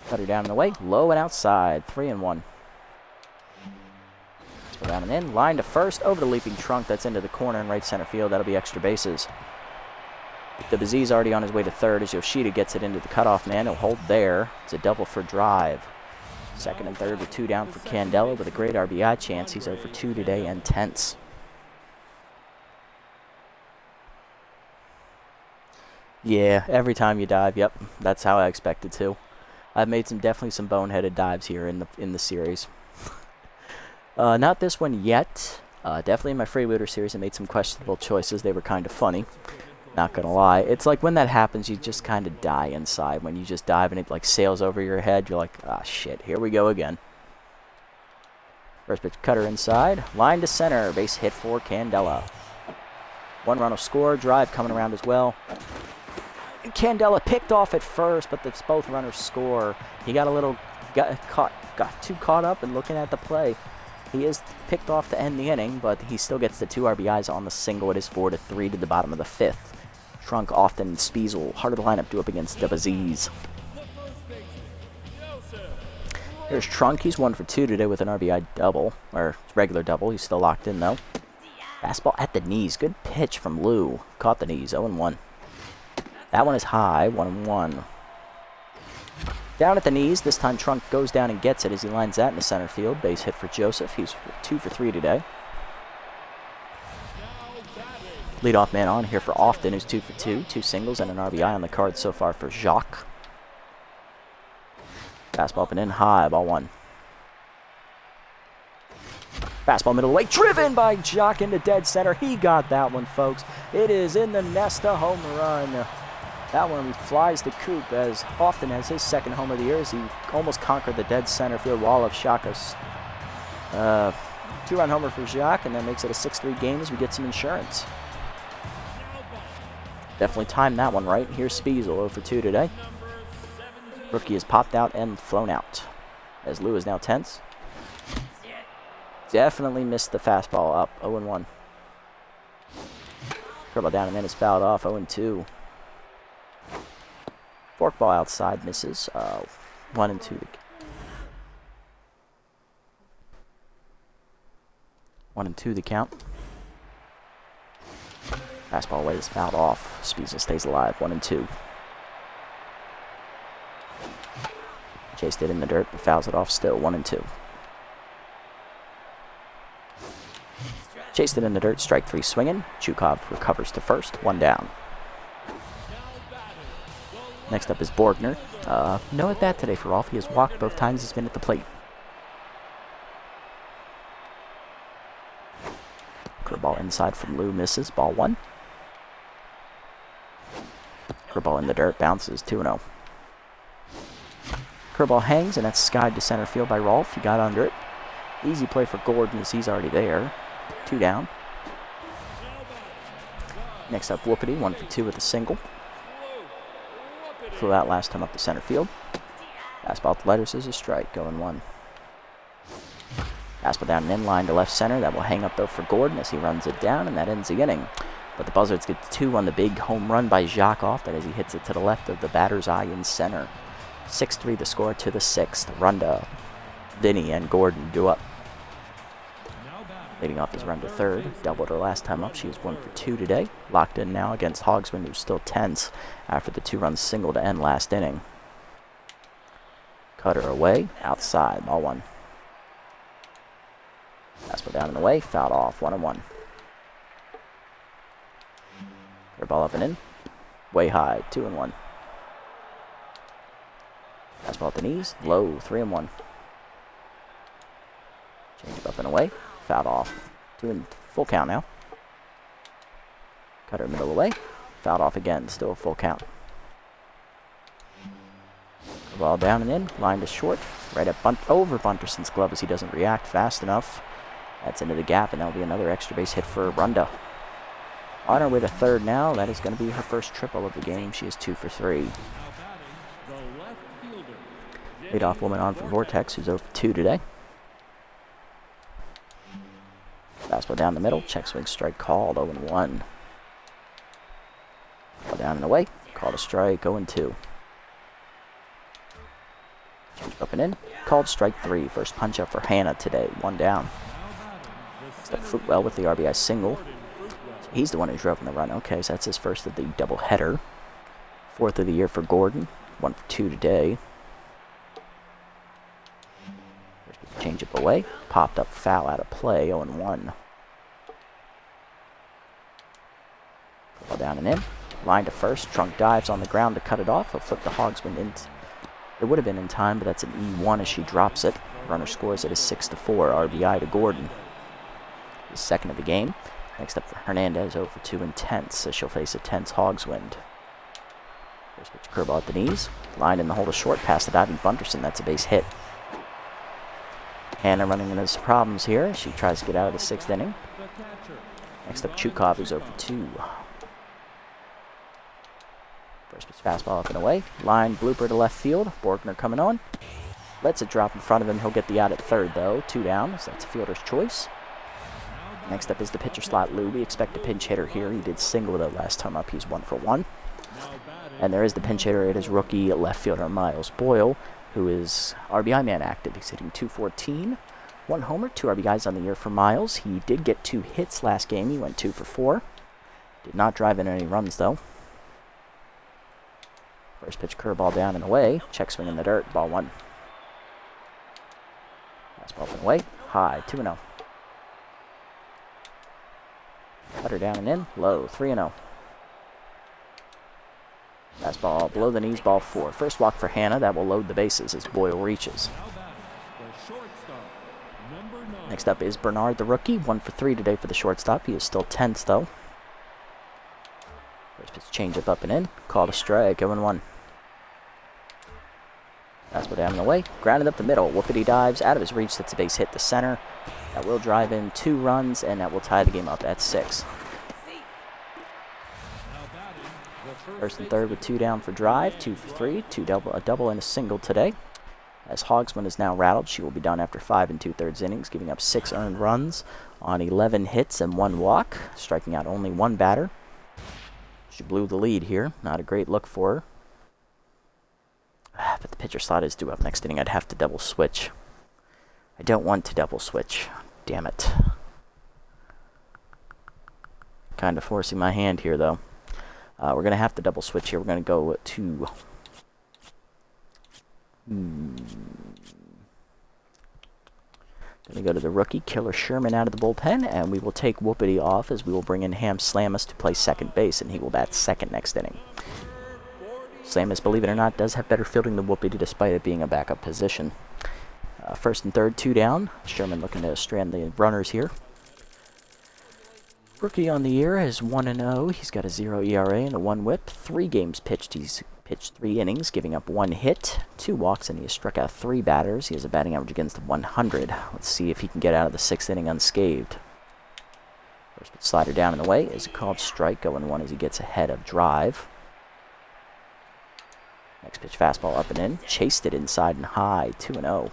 Cutter down and away. Low and outside. 3-1. Go down and in. Line to first. Over the leaping trunk. That's into the corner in right center field. That'll be extra bases. The Bazzi's already on his way to third as Yoshida gets it into the cutoff man. He'll hold there. It's a double for drive. Second and third with 2 down for Candela with a great RBI chance. He's 0 for 2 today and tense. Yeah, every time you dive, yep, that's how I expected to. I've made definitely some boneheaded dives here in the series. Not this one yet. Definitely in my freebooter series, I made some questionable choices. They were kind of funny. Not gonna lie. It's like when that happens, you just kind of die inside. When you just dive and it like sails over your head, you're like, ah, shit, here we go again. First pitch cutter inside. Line to center. Base hit for Candela. 1 run will score. Drive coming around as well. Candela picked off at first, but both runners score. He got too caught up and looking at the play. He is picked off to end the inning, but he still gets the 2 RBIs on the single. It is 4-3 to the bottom of the 5th. Trunk, Often, and Spiesel, heart of the lineup, due up against the Bazzi's. Here's Trunk. He's 1 for 2 today with an RBI double, or regular double. He's still locked in, though. Fastball at the knees. Good pitch from Lou. Caught the knees. 0-1. That one is high. 1-1. Down at the knees. This time Trunk goes down and gets it as he lines that in the center field. Base hit for Joseph. He's 2 for 3 today. Leadoff man on here for Often, who's 2 for 2. 2 singles and an RBI on the card so far for Jacques. Fastball up and in high. Ball 1. Fastball middle away. Driven by Jacques into dead center. He got that one, folks. It is in the Nesta home run. That one flies the coop as Often has his second home of the year as he almost conquered the dead center field wall of Jacques. 2-run homer for Jacques, and that makes it a 6-3 game as we get some insurance. Definitely timed that one right. Here's Spiesel, 0 for 2 today. Rookie is popped out and flown out as Lou is now tense. Definitely missed the fastball up. 0-1. Curveball down and then is fouled off. 0-2. Forkball outside misses. 1-2. 1-2 the count. Fastball away is fouled off. Spiesel stays alive. 1-2. Chased it in the dirt, but fouls it off still. 1-2. Chased it in the dirt. Strike 3 swinging. Chukov recovers to first. 1 down. Next up is Borgner. No at bat today for Rolf. He has walked both times he's been at the plate. Curveball inside from Lou misses. Ball 1. Curveball in the dirt. Bounces. 2-0. Curveball hangs, and that's skied to center field by Rolf. He got under it. Easy play for Gordon as he's already there. 2 down. Next up, Whoopity. 1 for 2 with a single. Flew out last time up to center field. Fastball to letters is a strike. 0-1. Fastball down and in line to left center. That will hang up though for Gordon as he runs it down, and that ends the inning. But the Buzzards get 2 on the big home run by Jacques Often as he hits it to the left of the batter's eye in center. 6-3 the score to the 6th. Runda, Vinny, and Gordon do up. Leading off is Runda third. Doubled her last time up. She was 1 for 2 today. Locked in now against Hogsman, who's still tense after the 2-run single to end last inning. Cutter away, outside, ball 1. Fastball down and away, fouled off, 1-1. Their ball up and in, way high, 2-1. Fastball at the knees, low, 3-1. Change it up and away, fouled off, 2 and full count now. Cutter middle away, fouled off again, still a full count. Ball down and in, line to short, right up over Bunterson's glove as he doesn't react fast enough. That's into the gap, and that'll be another extra base hit for Runda. On her way to third now, that is going to be her first triple of the game. She is 2 for 3. Leadoff woman on for Vortex, who's 0 for 2 today. Fastball down the middle, check swing strike called, 0-1. Ball down and away, called a strike, 0-2. Change up and in, called strike 3. First punch up for Hannah today, 1 down. Step Fruitwell with the RBI single. So he's the one who drove in the run. Okay, so that's his first of the doubleheader. 4th of the year for Gordon, 1 for 2 today. Change up away, popped up foul out of play, 0-1. Ball down and in, line to first, trunk dives on the ground to cut it off. He'll flip the Hogsman in. It would have been in time, but that's an E1 as she drops it. Runner scores it as 6-4, RBI to Gordon. His second of the game. Next up for Hernandez, 0 for 2 and tense, as she'll face a tense Hogswind. First pitch curveball at the knees. Line in the hole to short, past the diving Bunterson. That's a base hit. Hannah running into some problems here. She tries to get out of the 6th inning. Next up, Chukov, who's 0 for 2. First pitch fastball up and away. Line blooper to left field. Borgner coming on. Lets it drop in front of him. He'll get the out at third, though. 2 down, so that's a fielder's choice. Next up is the pitcher slot, Lou. We expect a pinch hitter here. He did single, though, last time up. He's 1 for 1. And there is the pinch hitter. It is rookie left fielder Miles Boyle, who is RBI man active. He's hitting .214. 1 homer, 2 RBIs on the year for Miles. He did get 2 hits last game. He went 2 for 4. Did not drive in any runs, though. First pitch curveball down and away. Check swing in the dirt. Ball 1. Fastball up and away. High. 2-0. Cutter down and in. Low. 3-0. Fastball below the knees. Ball 4. First walk for Hannah. That will load the bases as Boyle reaches. Next up is Bernard, the rookie. 1 for 3 today for the shortstop. He is still tense, though. First pitch change up and in. Called a strike. 0-1. Fastball down and away. Grounded up the middle. Whoopity dives out of his reach. That's a base hit to center. That will drive in 2 runs, and that will tie the game up at 6. First and third with 2 down for drive. 2 for 3. A double and a single today. As Hogsman is now rattled, she will be done after 5 2/3 innings, giving up 6 earned runs on 11 hits and 1 walk, striking out only 1 batter. She blew the lead here. Not a great look for her. But the pitcher slot is due up next inning. I'd have to double switch. I don't want to double switch. Damn it. Kind of forcing my hand here, though. We're going to have to double switch here. We're going to go to... Going to go to the rookie, Killer Sherman, out of the bullpen, and we will take Whoopity off as we will bring in Ham Slamus to play second base, and he will bat second next inning. Slamus, believe it or not, does have better fielding than Whoopity despite it being a backup position. First and third, 2 down. Sherman looking to strand the runners here. Rookie on the year is 1-0. He's got a 0 ERA and a 1 whip. 3 games pitched. He's pitched 3 innings, giving up 1 hit, 2 walks, and he has struck out 3 batters. He has a batting average against 100. Let's see if he can get out of the 6th inning unscathed. First pitch slider down and away is a called strike, 0-1 as he gets ahead of drive. Next pitch fastball up and in. Chased it inside and high, 2-0.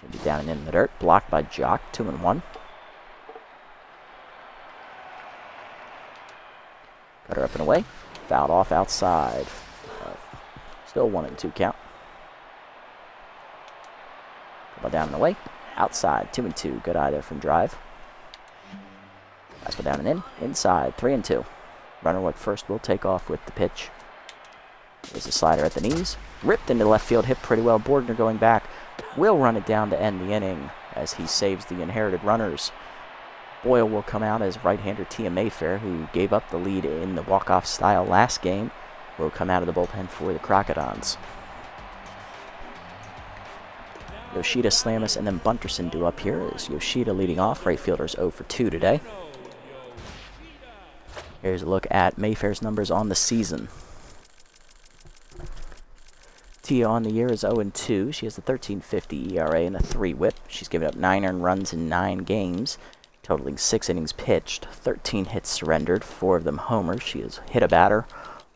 Change it down and in the dirt. Blocked by Jock, 2-1. Cutter up and away. Fouled off outside. Still 1-2 count. Ball down and away. Outside. 2-2. Good eye there from Drive. Fastball down and in. Inside. 3-2. Runner at first will take off with the pitch. There's a slider at the knees. Ripped into left field. Hit pretty well. Bordner going back. Will run it down to end the inning as he saves the inherited runners. Boyle will come out as right-hander Tia Mayfair, who gave up the lead in the walk-off style last game, will come out of the bullpen for the Crocodons. Yoshida, Slamus, and then Bunterson do up here as Yoshida leading off. Right fielder's 0 for 2 today. Here's a look at Mayfair's numbers on the season. Tia on the year is 0-2. She has a 13.50 ERA and a 3 WHIP. She's given up 9 earned runs in 9 games, totaling 6 innings pitched, 13 hits surrendered, 4 of them homers. She has hit a batter,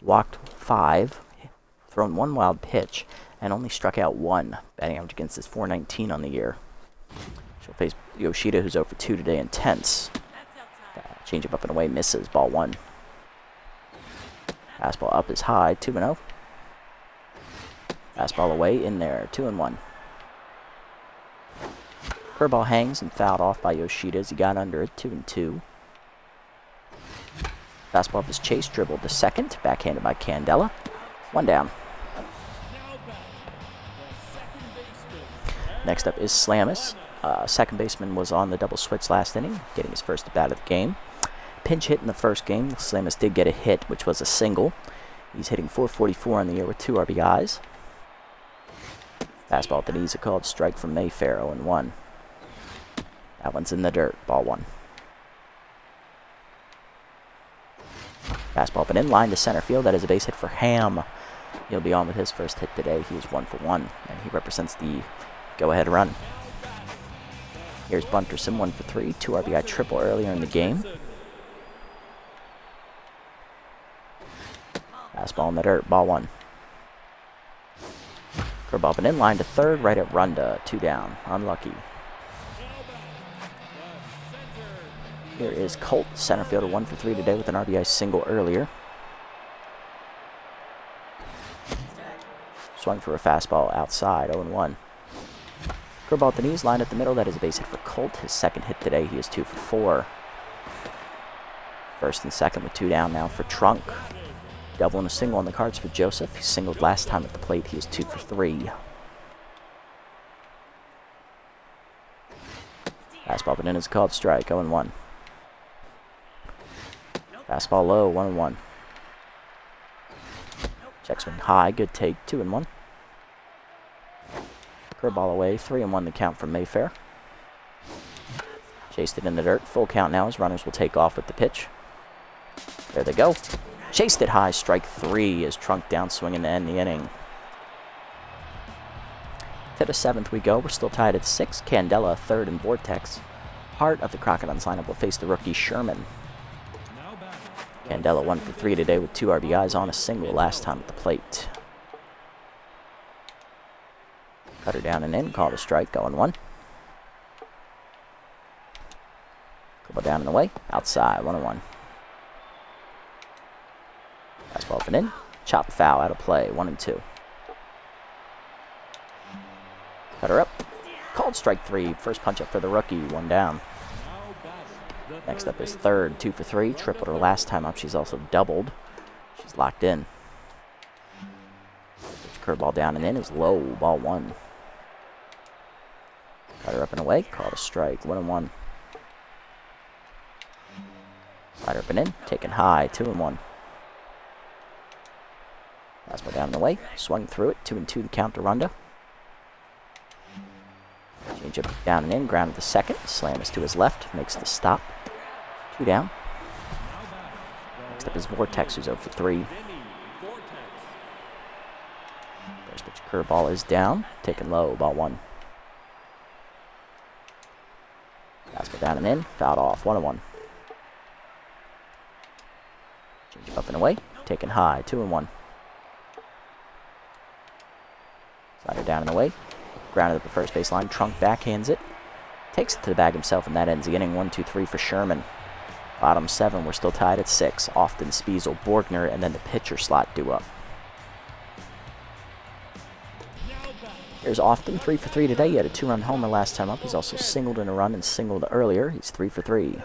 walked 5, thrown 1 wild pitch, and only struck out 1. Batting average against is .419 on the year. She'll face Yoshida, who's 0 for 2 today, intense. Change up and away, misses, ball 1. Fastball up is high, 2-0. Fastball away, in there, 2-1. Curveball hangs and fouled off by Yoshida as he got under it, 2-2. Fastball up is chased, dribbled to second, backhanded by Candela. 1 down. Next up is Slamus. Second baseman was on the double switch last inning, getting his first at bat of the game. Pinch hit in the first game. Slamus did get a hit, which was a single. He's hitting .444 on the year with 2 RBIs. Fastball at the knees, a called strike from Mayfair, 0-1. That one's in the dirt, ball 1. Fastball up and in, line to center field. That is a base hit for Ham. He'll be on with his first hit today. He is 1 for 1, and he represents the go-ahead run. Here's Bunterson, 1 for 3, 2 RBI triple earlier in the game. Fastball in the dirt, ball 1. Curveball up and in, line to third, right at Runda, 2 down, unlucky. Here is Colt, center fielder, 1 for 3 today with an RBI single earlier. Swung for a fastball outside, 0-1. Curveball at the knees, line at the middle. That is a base hit for Colt. His second hit today. He is 2 for 4. First and second with 2 down now for Trunk. Double and a single on the cards for Joseph. He singled last time at the plate. He is 2 for 3. Fastball up and in is a called strike, 0-1. Fastball low, 1-1. Check swing high, good take, 2-1. Curveball away, 3-1 the count from Mayfair. Chased it in the dirt, full count now as runners will take off with the pitch. There they go. Chased it high, strike 3 as Trunk down swinging to end the inning. To the 7th we go, we're still tied at 6. Candela, 3rd, and Vortex. Heart of the Crocodons lineup will face the rookie Sherman. Candela 1 for 3 today with 2 RBIs on a single last time at the plate. Cutter down and in, called a strike, 0-1. Couple down and away, outside, 1-1. Fastball up and in, chop foul, out of play, 1-2. Cutter up, called strike 3, first punch up for the rookie, 1 down. Next up is 3rd, 2 for 3, tripled her last time up, she's also doubled. She's locked in. Curveball down and in is low, ball 1. Cutter up and away, called a strike, 1-1. Slider up and in, taken high, 2-1. Fastball down and away, swung through it, 2-2 the count to Runda. Change up down and in, grounded to second, slam is to his left, makes the stop. 2 down. Next up is Vortex, who's 0 for 3. First pitch curveball is down, taken low, ball 1. Fastball down and in, fouled off, 1-1. Change up and away, taken high, 2-1. Slider down and away, grounded at the first baseline, Trunk backhands it, takes it to the bag himself, and that ends the inning. 1-2-3 for Sherman. Bottom 7, we're still tied at 6. Often, Spiesel, Borgner, and then the pitcher slot due up. Here's Often, 3 for 3 today. He had a 2-run homer last time up. He's also singled in a run and singled earlier. He's 3 for 3.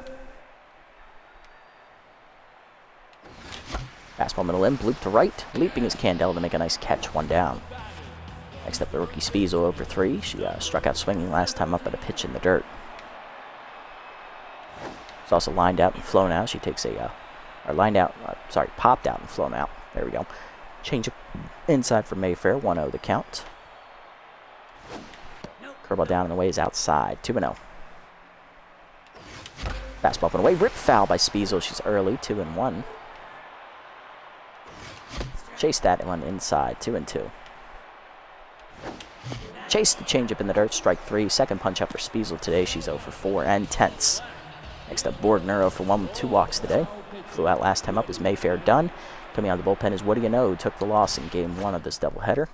Fastball middle in, bloop to right. Leaping is Candela to make a nice catch, 1 down. Next up, the rookie Spiesel, over 3. She struck out swinging last time up at a pitch in the dirt. She's also lined out and flown out. She takes a, popped out and flown out. There we go. Change up inside for Mayfair, 1-0 the count. Curveball down and away is outside, 2-0. Fastball up and away, rip foul by Spiesel. She's early, 2-1. Chase that one inside, 2-2. Chase the changeup in the dirt, strike 3. Second punch up for Spiesel today. She's 0 for 4 and tenths. Next up, Borgner 0 for 1 with 2 walks today. Flew out last time up is Mayfair done. Coming out of the bullpen is Woody who took the loss in game 1 of this doubleheader.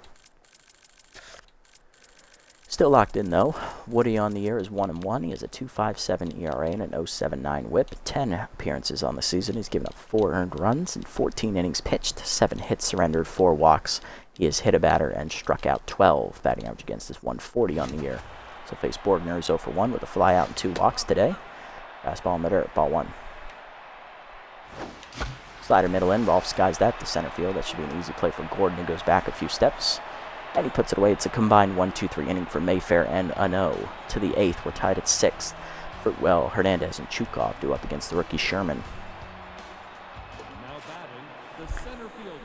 Still locked in though. Woody on the year is 1-1. He has a 2.57 ERA and an 0.79 WHIP. 10 appearances on the season. He's given up 4 earned runs and 14 innings pitched. 7 hits surrendered, 4 walks. He has hit a batter and struck out 12. Batting average against is 140 on the year. So face Borgner is 0 for 1 with a fly out and 2 walks today. Fastball in the dirt, ball 1. Slider middle in, Rolf skies that to center field. That should be an easy play for Gordon, who goes back a few steps. And he puts it away. It's a combined 1-2-3 inning for Mayfair and Ano. To the 8th, we're tied at 6th. Fruitwell, Hernandez, and Chukov due up against the rookie Sherman. Now batting, the center fielder,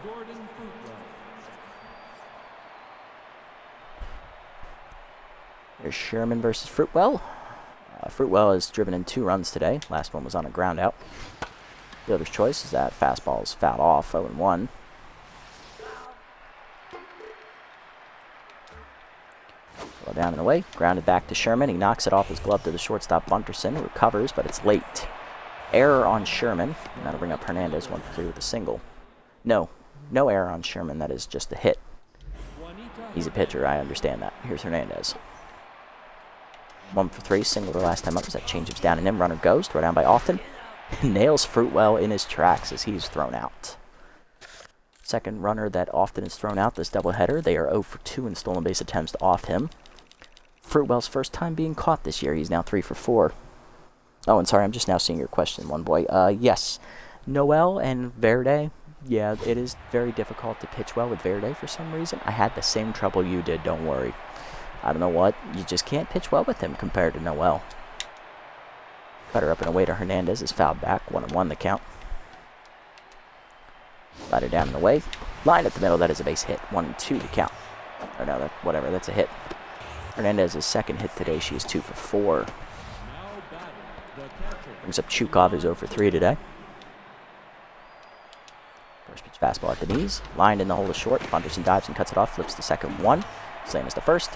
Gordon Fruitwell. Here's Sherman versus Fruitwell. Fruitwell has driven in 2 runs today. Last one was on a ground out. Fielder's choice is that fastball is fouled off, 0-1. Down and away, grounded back to Sherman. He knocks it off his glove to the shortstop Bunterson, who recovers, but it's late. Error on Sherman. And that'll bring up Hernandez, 1 for 3 with a single. No error on Sherman. That is just a hit. He's a pitcher, I understand that. Here's Hernandez. 1 for 3, single the last time up. That change-ups down and in. Runner goes, throw down by Often. Nails Fruitwell in his tracks as he's thrown out. Second runner that Often is thrown out this doubleheader. They are 0 for 2 in stolen base attempts off him. Fruitwell's first time being caught this year. He's now 3 for 4. Oh, and sorry, I'm just now seeing your question, one boy. Yes, Noel and Verde. Yeah, it is very difficult to pitch well with Verde for some reason. I had the same trouble you did, don't worry. I don't know what. You just can't pitch well with him compared to Noel. Cutter up and away to Hernandez is fouled back. 1-1 the count. Slider down and away. Line at the middle. That is a base hit. 1-2 the count. Or no, whatever. That's a hit. Hernandez's second hit today. She is 2 for 4. Brings up Chukov, who's 0 for 3 today. First pitch fastball at the knees. Lined in the hole is short. Bunderson dives and cuts it off. Flips the second 1. Same as the first.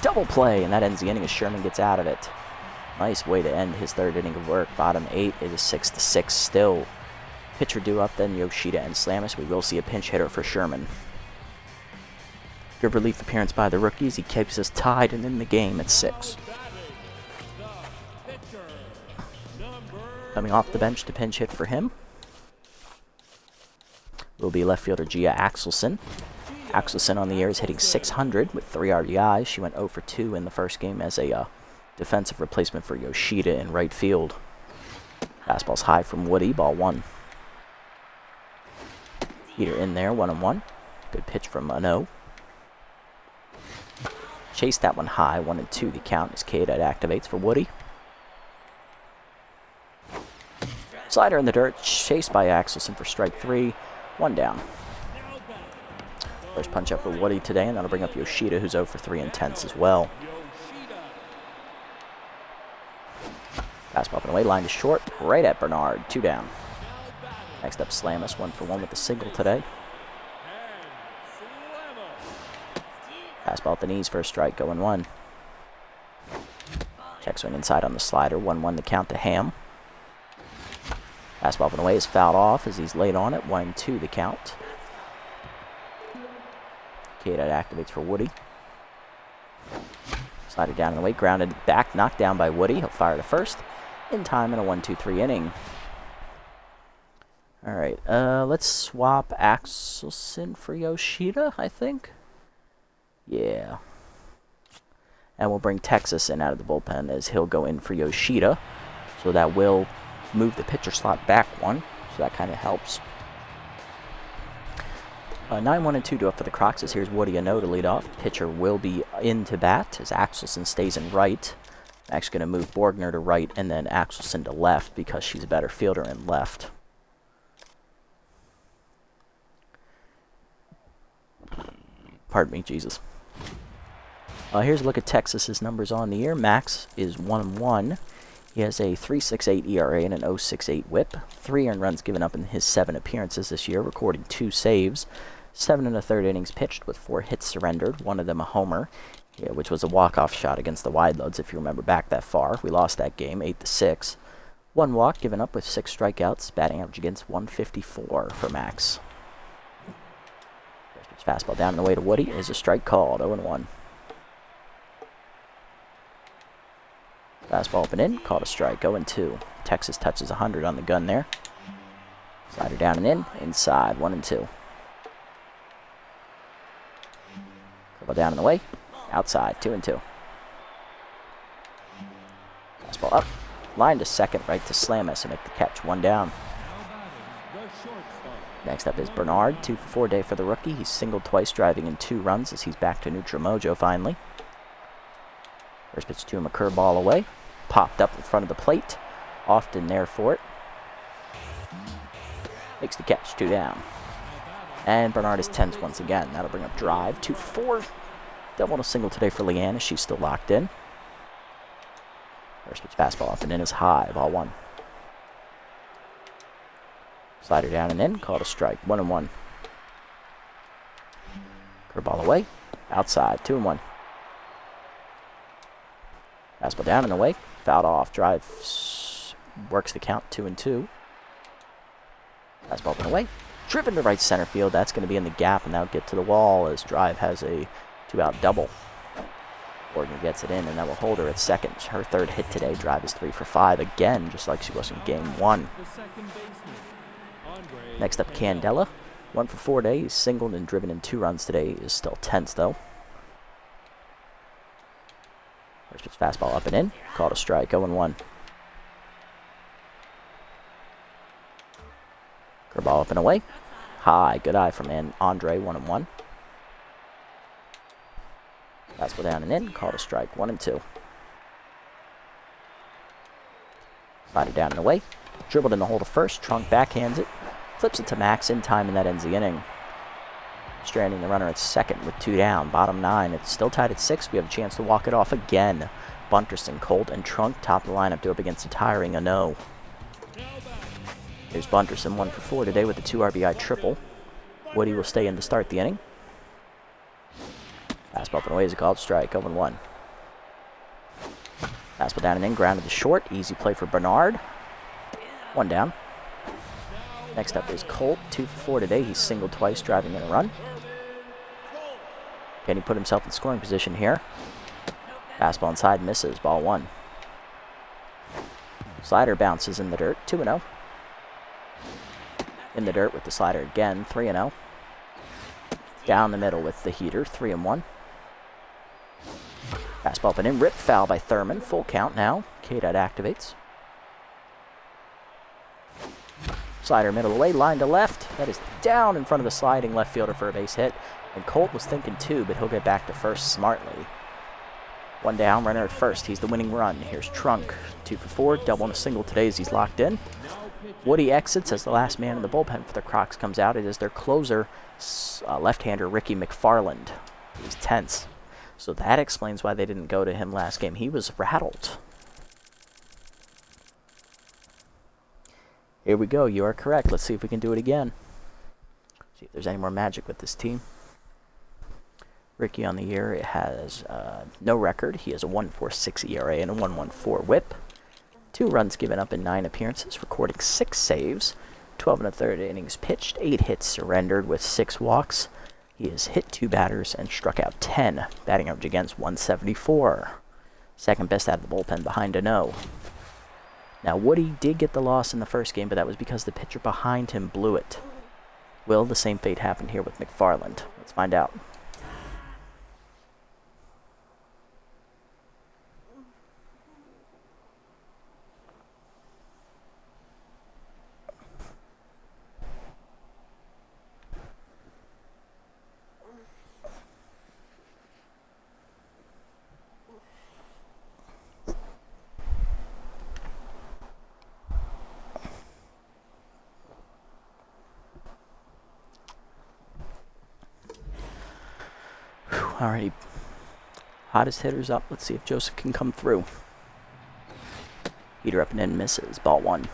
Double play, and that ends the inning as Sherman gets out of it. Nice way to end his 3rd inning of work. Bottom 8, it is 6-6 still. Pitcher due up, then Yoshida and Slamis. We will see a pinch hitter for Sherman. Good relief appearance by the rookies. He keeps us tied and in the game at 6. Coming off the bench to pinch hit for him will be left fielder Gia Axelson. Axelson on the year is hitting .600 with 3 RBIs. She went 0 for 2 in the first game as a defensive replacement for Yoshida in right field. Fastball's high from Woody, ball 1. Heater in there, 1-1. Good pitch from Ano. Chase that one high, 1-2 the count as Candela activates for Woody. Slider in the dirt, chased by Axelson for strike 3, 1 down. First punch up for Woody today, and that'll bring up Yoshida, who's 0 for 3 and tenths as well. Fastball up and away, line is short, right at Bernard, 2 down. Next up, Slamis, 1 for 1 with a single today. Fastball at the knees for a strike, going 1. Check swing inside on the slider, 1-1 the count to Ham. Fastball up and away is fouled off as he's laid on it, 1-2 the count. Candela activates for Woody. Slider down and away, grounded back, knocked down by Woody. He'll fire to first. in time in a 1-2-3 inning. Alright, let's swap Axelson for Yoshida, I think. Yeah. And we'll bring Texas in out of the bullpen as he'll go in for Yoshida. So that will move the pitcher slot back one. So that kind of helps. 9-1-2 to up for the Crocs. Here's Woody Ano to lead off. Pitcher will be in to bat as Axelson stays in right. I'm actually going to move Borgner to right and then Axelson to left because she's a better fielder in left. Pardon me, Jesus. Here's a look at Texas's numbers on the year. Max is 1-1. He has a 3.68 ERA and an 0.68 WHIP. 3 earned runs given up in his 7 appearances this year, recording 2 saves. 7 1/3 innings pitched with 4 hits surrendered, one of them a homer, which was a walk-off shot against the Wideloads, if you remember back that far. We lost that game, 8-6. 1 walk given up with 6 strikeouts, batting average against 154 for Max. Fastball down and away to Woody is a strike called, 0-1. Fastball up and in, called a strike, 0-2. Texas touches 100 on the gun there. Slider down and in, inside, 1-2. Curveball down and away, outside, 2-2. Fastball up, line to second, right to Slamis and make the catch, 1 down. Next up is Bernard, 2 for 4 day for the rookie. He's singled twice, driving in 2 runs as he's back to neutral mojo finally. First pitch to him, a curveball away. Popped up in front of the plate. Often there for it. Makes the catch, 2 down. And Bernard is tense once again. That'll bring up drive, 2 for 4. Double a single today for Leanne as she's still locked in. First pitch fastball up and in is high, ball 1. Slider down and in, called a strike, 1-1. Curveball away, outside, 2-1. Fastball down and away, fouled off, drive works the count, 2-2. Fastball up and away, driven to right center field, that's going to be in the gap and that'll get to the wall as drive has a 2-out double. Gordon gets it in and that will hold her at second. Her 3rd hit today, drive is 3 for 5 again, just like she was in game 1. Next up, Candela. 1 for 4 days. Singled and driven in 2 runs today. Is still tense, though. First pitch fastball up and in. Called a strike. 0-1. Curveball up and away. High. Good eye from Andre. 1-1. Fastball down and in. Called a strike. 1-2. Slider down and away. Dribbled in the hole to first. Trunk backhands it. Flips it to Max in time, and that ends the inning. Stranding the runner at second with 2 down. Bottom 9. It's still tied at 6. We have a chance to walk it off again. Bunterson, Colt, and Trunk top the lineup to up against a tiring Ano. Here's Bunterson, 1 for 4 today with a 2 RBI triple. Woody will stay in to start the inning. Fastball up and away is a called strike, 0-1. Fastball down and in, grounded to short. Easy play for Bernard. 1 down. Next up is Colt, 2 for 4 today. He's singled twice, driving in a run. Can he put himself in scoring position here? Fastball inside, misses, ball 1. Slider bounces in the dirt, 2-0. In the dirt with the slider again, 3-0. Down the middle with the heater, 3-1. Fastball up and in, rip foul by Thurman, full count now. K-Dot activates. Slider middle away, line to left. That is down in front of the sliding left fielder for a base hit. And Colt was thinking 2, but he'll get back to first smartly. 1 down, runner at first. He's the winning run. Here's Trunk, 2 for 4, double and a single today as he's locked in. Woody exits as the last man in the bullpen for the Crocs comes out. It is their closer, left-hander Ricky Mcfarland. He's tense. So that explains why they didn't go to him last game. He was rattled. Here we go. You are correct. Let's see if we can do it again. See if there's any more magic with this team. Ricky on the year has no record. He has a 1.46 ERA and a 1.14 WHIP. 2 runs given up in 9 appearances, recording 6 saves. 12 1/3 innings pitched, 8 hits surrendered with 6 walks. He has hit 2 batters and struck out 10, batting average against 174. Second best out of the bullpen behind Ano. Now, Woody did get the loss in the first game, but that was because the pitcher behind him blew it. Will the same fate happen here with Mcfarland? Let's find out. Alrighty. Hottest hitters up. Let's see if Joseph can come through. Heater up and in, misses. Ball 1.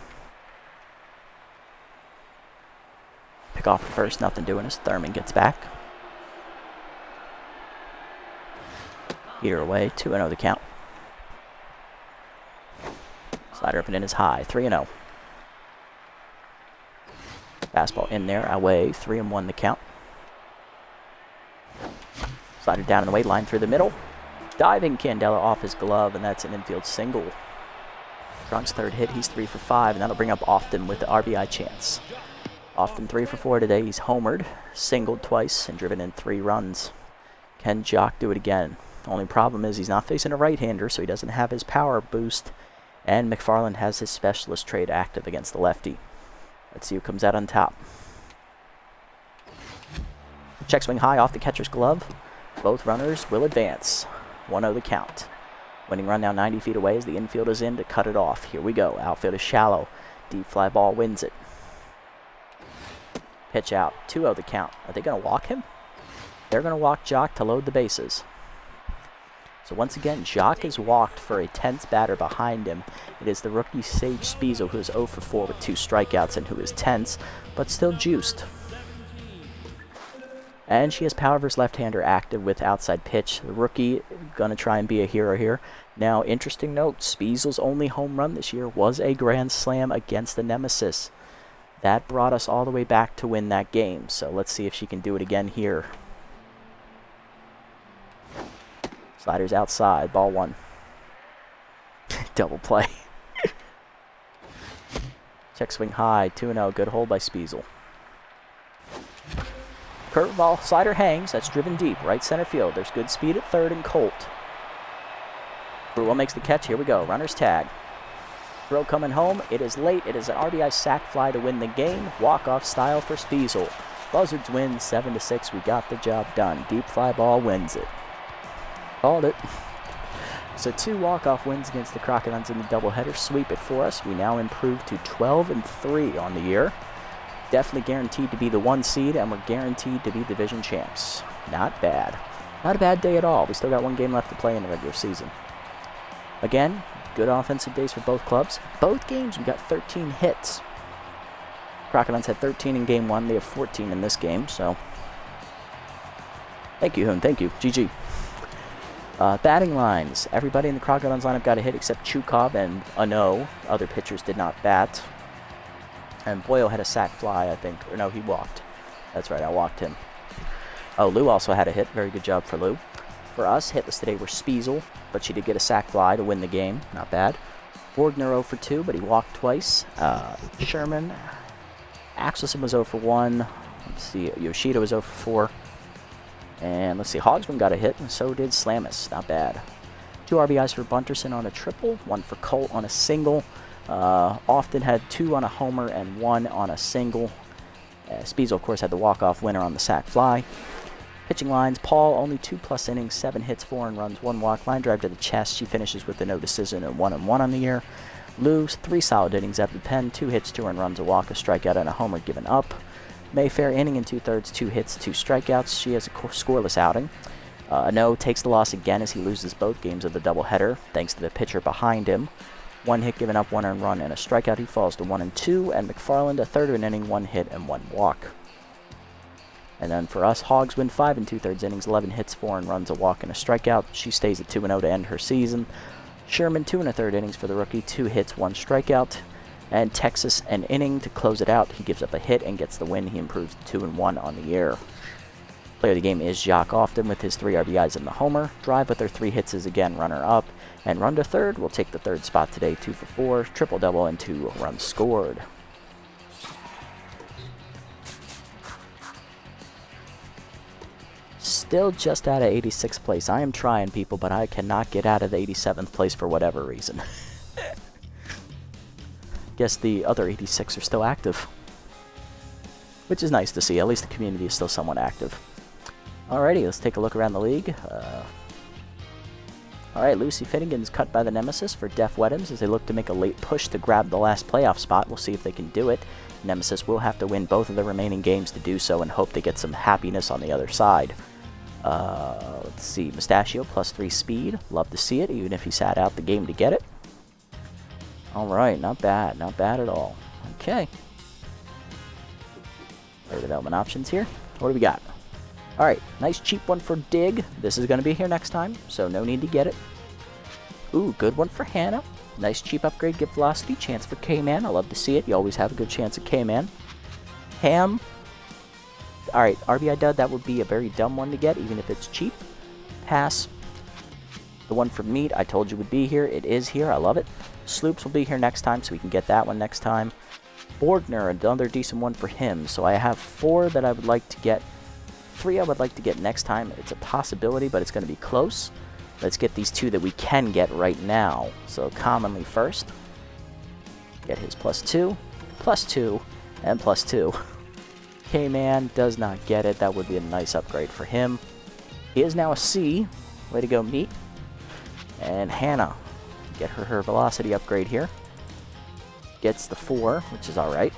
Pick off the first, nothing doing as Thurman gets back. Heater away, 2-0 the count. Slider up and in is high, 3-0. Fastball in there, away, 3-1 the count. Slider down in the weight line through the middle. Diving Candela off his glove, and that's an infield single. Trunk's third hit, he's 3 for 5, and that'll bring up Often with the RBI chance. Often 3 for 4 today, he's homered, singled twice, and driven in 3 runs. Can Jock do it again? The only problem is he's not facing a right-hander, so he doesn't have his power boost, and Mcfarland has his specialist trait active against the lefty. Let's see who comes out on top. Check swing high off the catcher's glove. Both runners will advance. 1-0 the count. Winning run now 90 feet away as the infield is in to cut it off. Here we go. Outfield is shallow. Deep fly ball wins it. Pitch out. 2-0 the count. Are they going to walk him? They're going to walk Jock to load the bases. So once again, Jock is walked for a tense batter behind him. It is the rookie Sage Spiesel who is 0 for 4 with 2 strikeouts and who is tense, but still juiced. And she has power versus left-hander active with outside pitch. The rookie going to try and be a hero here. Now, interesting note, Spiesel's only home run this year was a grand slam against the nemesis. That brought us all the way back to win that game. So let's see if she can do it again here. Sliders outside, ball 1. Double play. Check swing high, 2-0, good hold by Spiesel. Curveball, slider hangs, that's driven deep, right center field. There's good speed at third and Colt. Fruitwell makes the catch, here we go, runner's tag. Throw coming home, it is late, it is an RBI sac fly to win the game. Walk-off style for Spiesel. Buzzards win 7-6, we got the job done. Deep fly ball wins it. Called it. So 2 walk-off wins against the Crocodiles in the doubleheader sweep it for us. We now improve to 12-3 on the year. Definitely guaranteed to be the 1 seed, and we're guaranteed to be division champs. Not bad. Not a bad day at all. We still got 1 game left to play in the regular season. Again, good offensive days for both clubs. Both games we got 13 hits. Crocodiles had 13 in game 1. They have 14 in this game, so thank you, Hoon. Thank you. GG. Batting lines. Everybody in the Crocodiles lineup got a hit except Chukov and Ano. Other pitchers did not bat. And Boyle had a sac fly, I think. Or no, he walked. That's right, I walked him. Oh, Lou also had a hit. Very good job for Lou. For us, hitless today were Spiesel, but she did get a sac fly to win the game. Not bad. Borgner 0 for 2, but he walked twice. Sherman. Axelson was 0 for 1. Let's see, Yoshida was 0 for 4. And let's see, Hogsman got a hit, and so did Slamus. Not bad. 2 RBIs for Bunterson on a triple, 1 for Colt on a single. Often had 2 on a homer and 1 on a single. Spiesel, of course, had the walk-off winner on the sac fly. Pitching lines, Paul, only 2+ innings, 7 hits, 4 and runs, 1 walk. Line drive to the chest. She finishes with a no decision and 1-1 on the year. Lou, 3 solid innings out of the pen, 2 hits, 2 and runs, a walk, a strikeout, and a homer given up. Mayfair, inning and 2/3, 2 hits, 2 strikeouts. She has a scoreless outing. No takes the loss again as he loses both games of the doubleheader, thanks to the pitcher behind him. 1 hit given up, 1 earned run, and a strikeout. He falls to 1-2, and Mcfarland, a third of an inning, 1 hit, and 1 walk. And then for us, Hogs win 5 2/3 innings, 11 hits, 4 and runs, a walk, and a strikeout. She stays at 2-0 to end her season. Sherman, 2 1/3 innings for the rookie, 2 hits, 1 strikeout. And Texas, an inning to close it out. He gives up a hit and gets the win. He improves to 2-1 on the year. Player of the game is Jacques Often with his 3 RBIs and the homer. Drive with their 3 hits is again runner-up. And run to third will take the 3rd spot today, 2 for 4, triple-double, and 2 runs scored. Still just out of 86th place. I am trying, people, but I cannot get out of the 87th place for whatever reason. Guess the other 86 are still active, which is nice to see. At least the community is still somewhat active. Alrighty, let's take a look around the league. Alright, Lucy Finnegan's cut by the Nemesis for Def Weddams as they look to make a late push to grab the last playoff spot. We'll see if they can do it. Nemesis will have to win both of the remaining games to do so and hope they get some happiness on the other side. Let's see, Mustachio plus 3 speed. Love to see it, even if he sat out the game to get it. Alright, not bad at all. Okay. Player development options here. What do we got? Alright, nice cheap one for Dig. This is going to be here next time, so no need to get it. Ooh, good one for Hannah. Nice cheap upgrade, give velocity, chance for K-Man. I love to see it. You always have a good chance at K-Man. Ham. Alright, RBI dud, that would be a very dumb one to get, even if it's cheap. Pass. The one for Meat, I told you would be here. It is here. I love it. Sloops will be here next time, so we can get that one next time. Borgner, another decent one for him. So I have 4 that I would like to get. 3 I would like to get next time. It's a possibility, but it's going to be close. Let's get these 2 that we can get right now. So commonly first. Get his +2, +2, and +2. K-Man does not get it. That would be a nice upgrade for him. He is now a C. Way to go, Meat. And Hannah. Get her velocity upgrade here. Gets the 4, which is alright.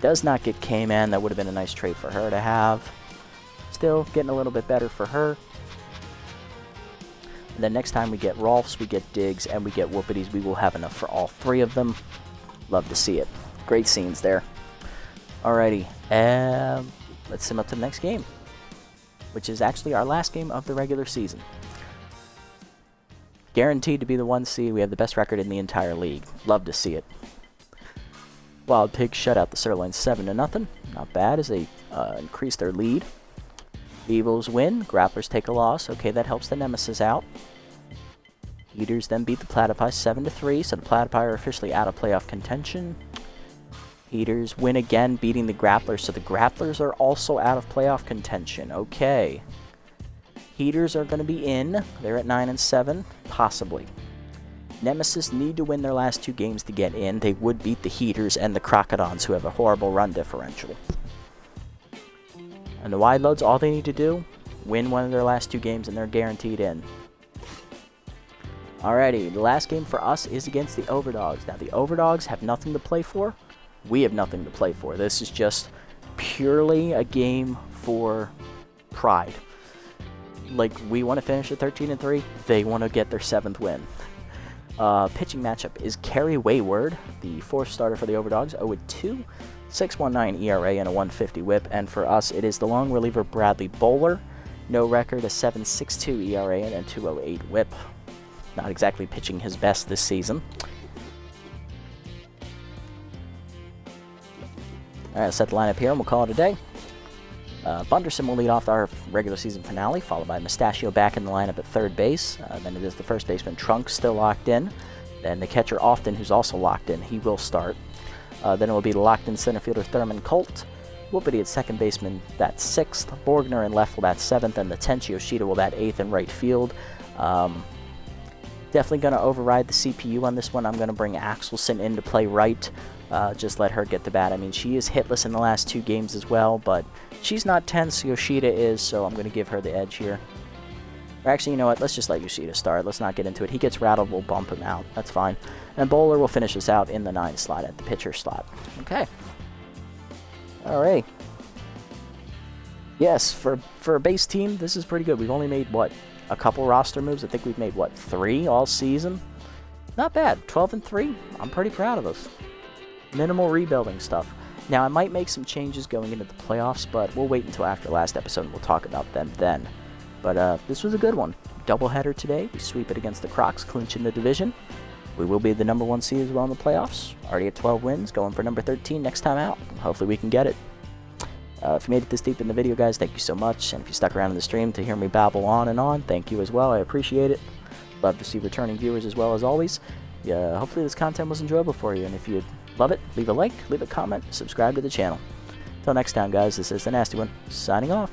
Does not get K-Man. That would have been a nice trade for her to have. Still getting a little bit better for her. And then next time we get Rolfs, we get Diggs, and we get Whoopities. We will have enough for all 3 of them. Love to see it. Great scenes there. Alrighty. Let's sim up to the next game, which is actually our last game of the regular season. Guaranteed to be the 1 seed. We have the best record in the entire league. Love to see it. Wild Pigs shut out the Sirloin 7-0. Not bad as they increase their lead. Evils win. Grapplers take a loss. Okay, that helps the Nemesis out. Eaters then beat the Platypi 7-3, so the Platypi are officially out of playoff contention. Eaters win again, beating the Grapplers, so the Grapplers are also out of playoff contention. Okay. Heaters are going to be in. They're at 9-7, possibly. Nemesis need to win their last 2 games to get in. They would beat the Heaters and the Crocodons, who have a horrible run differential. And the Wide Loads, all they need to do, win one of their last 2 games, and they're guaranteed in. Alrighty, the last game for us is against the Overdogs. Now, the Overdogs have nothing to play for. We have nothing to play for. This is just purely a game for pride. Like, we want to finish at 13-3. They want to get their 7th win. Pitching matchup is Kerry Wayward, the 4th starter for the Overdogs, 0-2, 6.19 ERA and a 150 whip. And for us, it is the long reliever Bradley Bowler, no record, a 7.62 ERA and a 2.08 whip. Not exactly pitching his best this season. Alright, set the lineup here and we'll call it a day. Bunderson will lead off our regular season finale, followed by Mustachio back in the lineup at 3rd base. Then it is the first baseman Trunks still locked in. Then the catcher Often, who's also locked in, he will start. Then it will be the locked in center fielder Thurman Colt. Whoopity at 2nd baseman, that's 6th. Borgner in left will bat 7th, and the Tenchi Yoshida will bat 8th in right field. Definitely going to override the CPU on this one. I'm going to bring Axelson in to play right. Just let her get the bat. I mean, she is hitless in the last 2 games as well, but she's not tense. Yoshida is, so I'm going to give her the edge here. Or actually, you know what? Let's just let Yoshida start. Let's not get into it. He gets rattled, we'll bump him out. That's fine. And Bowler will finish us out in the 9 slot at the pitcher slot. Okay. Alright. Yes, for a base team, this is pretty good. We've only made, what, a couple roster moves? I think we've made, what, 3 all season? Not bad. 12-3. I'm pretty proud of us. Minimal rebuilding stuff. Now, I might make some changes going into the playoffs, but we'll wait until after the last episode and we'll talk about them then. But this was a good one. Doubleheader today. We sweep it against the Crocs, clinching the division. We will be the number 1 seed as well in the playoffs. Already at 12 wins, going for number 13 next time out. Hopefully we can get it. If you made it this deep in the video, guys, thank you so much. And if you stuck around in the stream to hear me babble on and on, thank you as well. I appreciate it. Love to see returning viewers as well as always. Hopefully this content was enjoyable for you. And if you love it, leave a like, leave a comment, subscribe to the channel. Until next time, guys, this is the Nasty One, signing off.